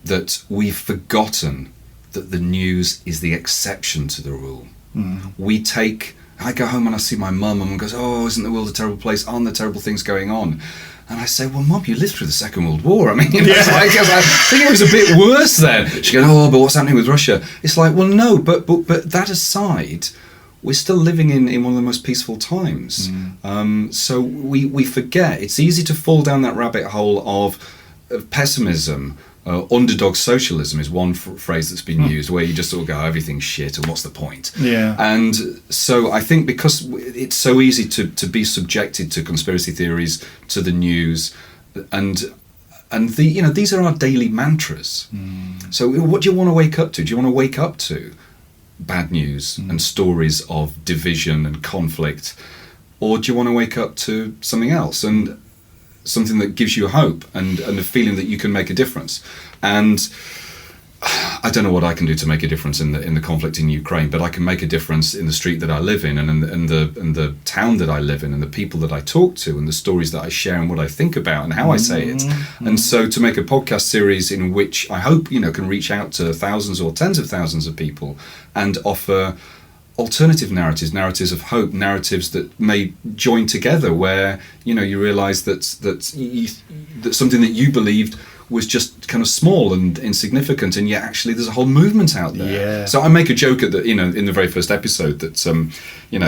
that we've forgotten that the news is the exception to the rule. I go home and I see my mum, and mum goes, "Oh, isn't the world a terrible place? Aren't there terrible things going on?" And I say, "Well, Mum, you lived through the Second World War. I mean, I think it was a bit worse then." She goes, "Oh, but what's happening with Russia?" It's like, well, no, but that aside, we're still living in one of the most peaceful times. So we forget. It's easy to fall down that rabbit hole of pessimism. Underdog socialism is one phrase that's been used, where you just sort of go, everything's shit and what's the point? Yeah. And so I think because it's so easy to be subjected to conspiracy theories, to the news, and these are our daily mantras. So what do you want to wake up to? Do you want to wake up to bad news and stories of division and conflict, or do you want to wake up to something else and something that gives you hope and a feeling that you can make a difference? And I don't know what I can do to make a difference in the conflict in Ukraine, but I can make a difference in the street that I live in, and in the town that I live in, and the people that I talk to, and the stories that I share, and what I think about, and how I say it. And so to make a podcast series in which I hope can reach out to thousands or tens of thousands of people and offer alternative narratives of hope, narratives that may join together, where you realise that something that you believed was just kind of small and insignificant, and yet actually there's a whole movement out there. Yeah. So I make a joke at in the very first episode that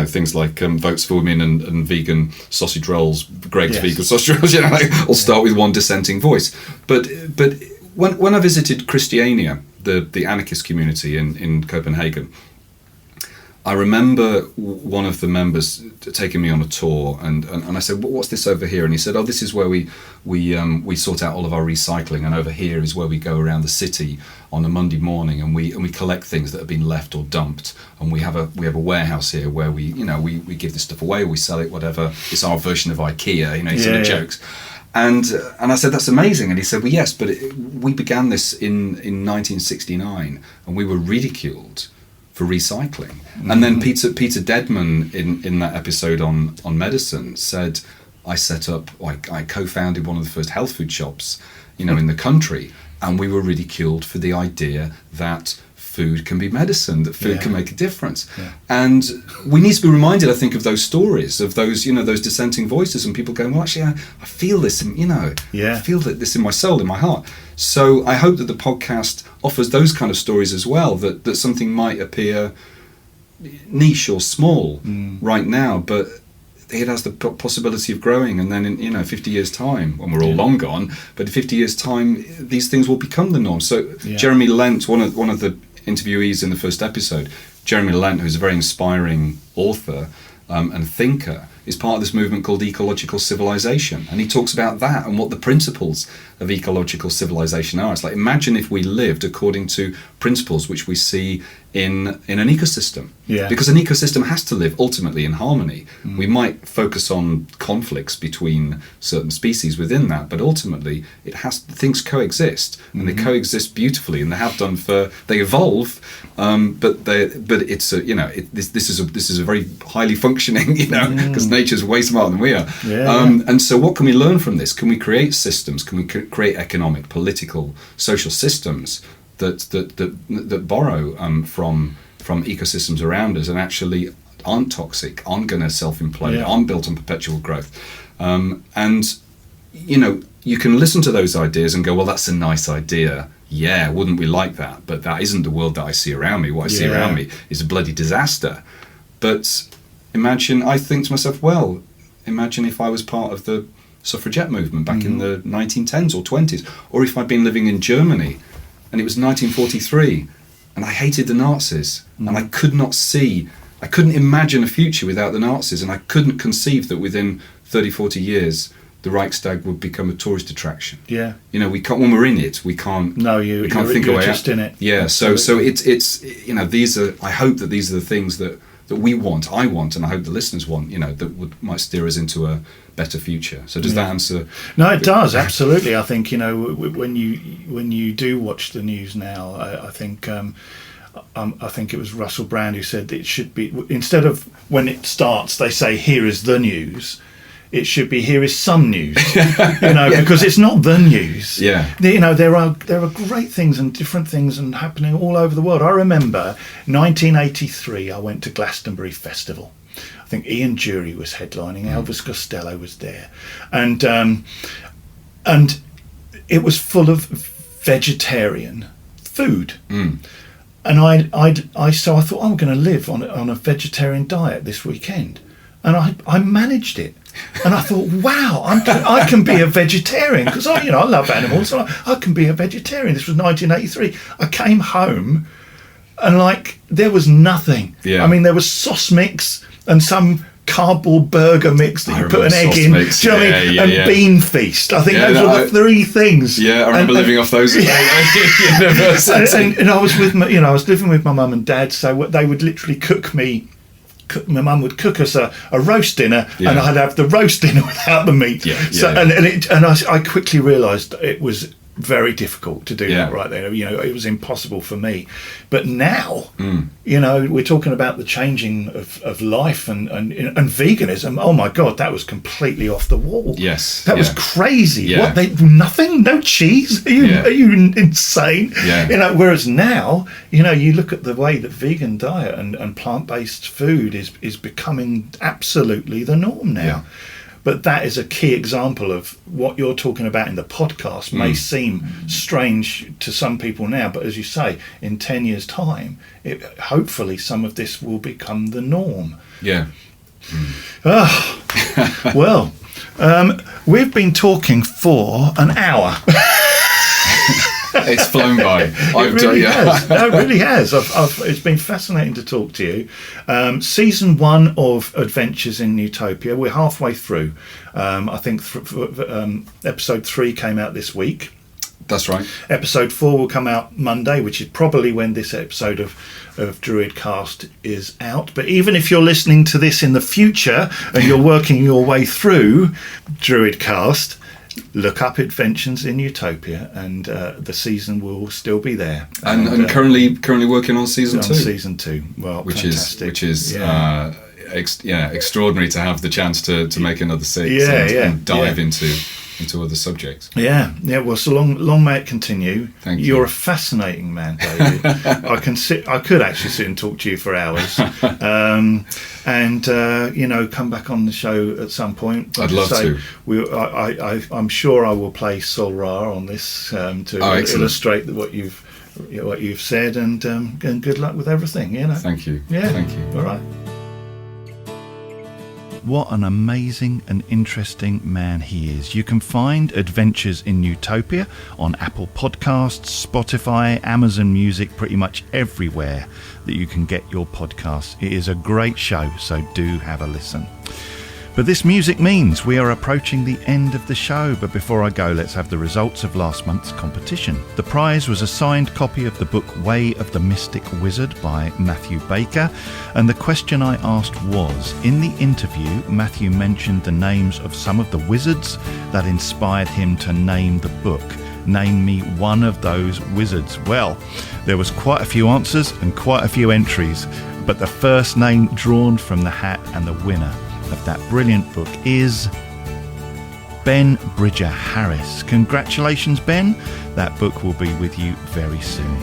things like votes for women and vegan sausage rolls, Greg's vegan sausage rolls, I'll start with one dissenting voice. But when I visited Christiania, the anarchist community in Copenhagen, I remember one of the members taking me on a tour, and I said, "What's this over here?" And he said, "Oh, this is where we sort out all of our recycling, and over here is where we go around the city on a Monday morning, and we collect things that have been left or dumped, and we have a warehouse here where we give this stuff away, we sell it, whatever. It's our version of IKEA, he sort of jokes." And I said, "That's amazing." And he said, "Well, yes, but we began this in 1969, and we were ridiculed for recycling. And then Peter Dedman in that episode on medicine said, I co-founded one of the first health food shops, in the country, and we were ridiculed for the idea that food can be medicine, that food can make a difference. Yeah. And we need to be reminded, I think, of those stories, of those, those dissenting voices, and people going, well, actually, I feel this, I feel this in my soul, in my heart. So I hope that the podcast offers those kind of stories as well, that something might appear niche or small right now, but it has the possibility of growing, and then in 50 years' time, when we're all long gone, but in 50 years' time, these things will become the norm. So Jeremy Lent, one of the interviewees in the first episode, Jeremy Lent, who's a very inspiring author and thinker, is part of this movement called ecological civilization, and he talks about that and what the principles of ecological civilization are. It's like, imagine if we lived according to principles which we see in an ecosystem, because an ecosystem has to live ultimately in harmony. We might focus on conflicts between certain species within that, but ultimately things coexist, and they coexist beautifully, and they have done they evolve, but it's this is a very highly functioning, because nature's way smarter than we are. And so what can we learn from this? Can we create systems? Can we create economic, political, social systems that borrow from ecosystems around us and actually aren't toxic, aren't going to self-implode, aren't built on perpetual growth? And you can listen to those ideas and go, well, that's a nice idea. Yeah, wouldn't we like that? But that isn't the world that I see around me. What I see around me is a bloody disaster. But I think to myself, well, imagine if I was part of the suffragette movement back in the 1910s or 20s, or if I'd been living in Germany and it was 1943 and I hated the Nazis and I couldn't imagine a future without the Nazis, and I couldn't conceive that within 30, 40 years the Reichstag would become a tourist attraction. Yeah. We can't, when we're in it, we can't. No, we can't think you're just in it. Yeah. Absolutely. So it's these are. I hope that these are the things that we want, I want, and I hope the listeners want, that might steer us into a better future. So does that answer? No, it does, absolutely. I think, when you do watch the news now, I think it was Russell Brand who said it should be, instead of when it starts, they say, here is the news, it should be, here is some news, because it's not the news. Yeah. There are great things and different things and happening all over the world. I remember 1983, I went to Glastonbury Festival. I think Ian Dury was headlining, Elvis Costello was there. And it was full of vegetarian food. And so I thought, I'm going to live on a vegetarian diet this weekend. And I managed it. And I thought, wow, I can be a vegetarian, because I love animals. So I can be a vegetarian. This was 1983. I came home and there was nothing. Yeah. I mean, there was sauce mix and some cardboard burger mix that you put an egg in. Mix. Do you know what I mean? And bean feast. I think those were the three things. Yeah, I remember living off those. And I was with I was living with my mum and dad, so they would literally cook me. My mum would cook us a roast dinner, and I'd have the roast dinner without the meat. I quickly realised it was very difficult to do that right there. It was impossible for me. But now, we're talking about the changing of life and veganism. Oh my God, that was completely off the wall. Yes, that was crazy. Yeah. What? Nothing? No cheese? Are you insane? Yeah. Whereas now, you look at the way that vegan diet and plant-based food is becoming absolutely the norm now. Yeah. But that is a key example of what you're talking about in the podcast. May seem strange to some people now, but as you say, in 10 years' time, hopefully some of this will become the norm. Yeah. Well, we've been talking for an hour. It's flown by. It really has. No, it really has. It's been fascinating to talk to you. Season 1 of Adventures in Nutopia. We're halfway through. I think episode 3 came out this week. That's right. Episode 4 will come out Monday, which is probably when this episode of DruidCast is out. But even if you're listening to this in the future and you're working your way through DruidCast, look up Adventures in Utopia, and the season will still be there. And currently working on season 2. Season 2. Well, which fantastic. is extraordinary to have the chance to make another 6 and dive into other subjects. Yeah. Well, so long may it continue. Thank you. You're a fascinating man, David. I could actually sit and talk to you for hours, and come back on the show at some point. I'd love to. I'm sure I will play Sol Ra on this to illustrate what you've said, and good luck with everything. Thank you. Yeah. Thank you. All right. What an amazing and interesting man he is. You can find Adventures in Nutopia on Apple Podcasts, Spotify, Amazon Music, pretty much everywhere that you can get your podcasts. It is a great show, so do have a listen. But this music means we are approaching the end of the show. But before I go, let's have the results of last month's competition. The prize was a signed copy of the book Way of the Mystic Wizard by Matthew Baker. And the question I asked was, in the interview, Matthew mentioned the names of some of the wizards that inspired him to name the book. Name me one of those wizards. Well, there was quite a few answers and quite a few entries, but the first name drawn from the hat and the winner of that brilliant book is Ben Bridger Harris. Congratulations, Ben. That book will be with you very soon.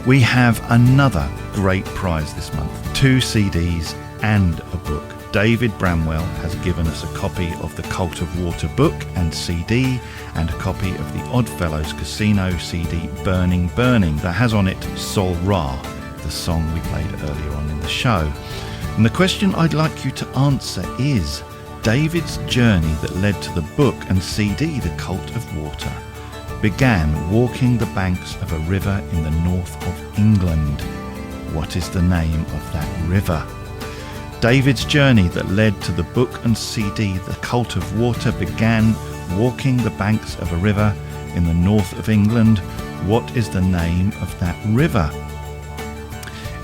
We have another great prize this month, 2 CDs and a book. David Bramwell has given us a copy of the Cult of Water book and CD, and a copy of the Oddfellows Casino CD Burning Burning that has on it Sol Ra, the song we played earlier on in the show. And the question I'd like you to answer is, David's journey that led to the book and CD The Cult of Water began walking the banks of a river in the north of England. What is the name of that river? David's journey that led to the book and CD The Cult of Water began walking the banks of a river in the north of England. What is the name of that river?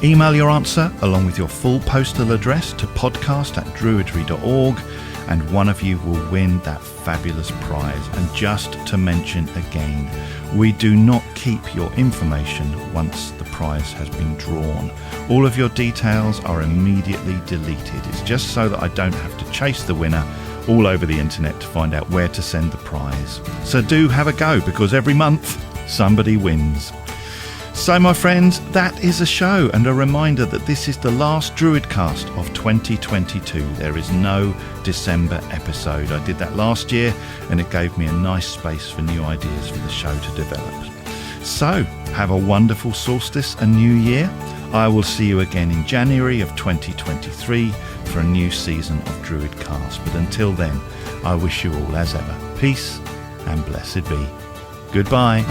Email your answer along with your full postal address to podcast@druidry.org, and one of you will win that fabulous prize. And just to mention again, we do not keep your information once the prize has been drawn. All of your details are immediately deleted. It's just so that I don't have to chase the winner all over the internet to find out where to send the prize. So do have a go, because every month somebody wins. So my friends, that is a show, and a reminder that this is the last DruidCast of 2022. There is no December episode. I did that last year and it gave me a nice space for new ideas for the show to develop. So have a wonderful solstice and new year. I will see you again in January of 2023 for a new season of DruidCast. But until then, I wish you all, as ever, peace and blessed be. Goodbye.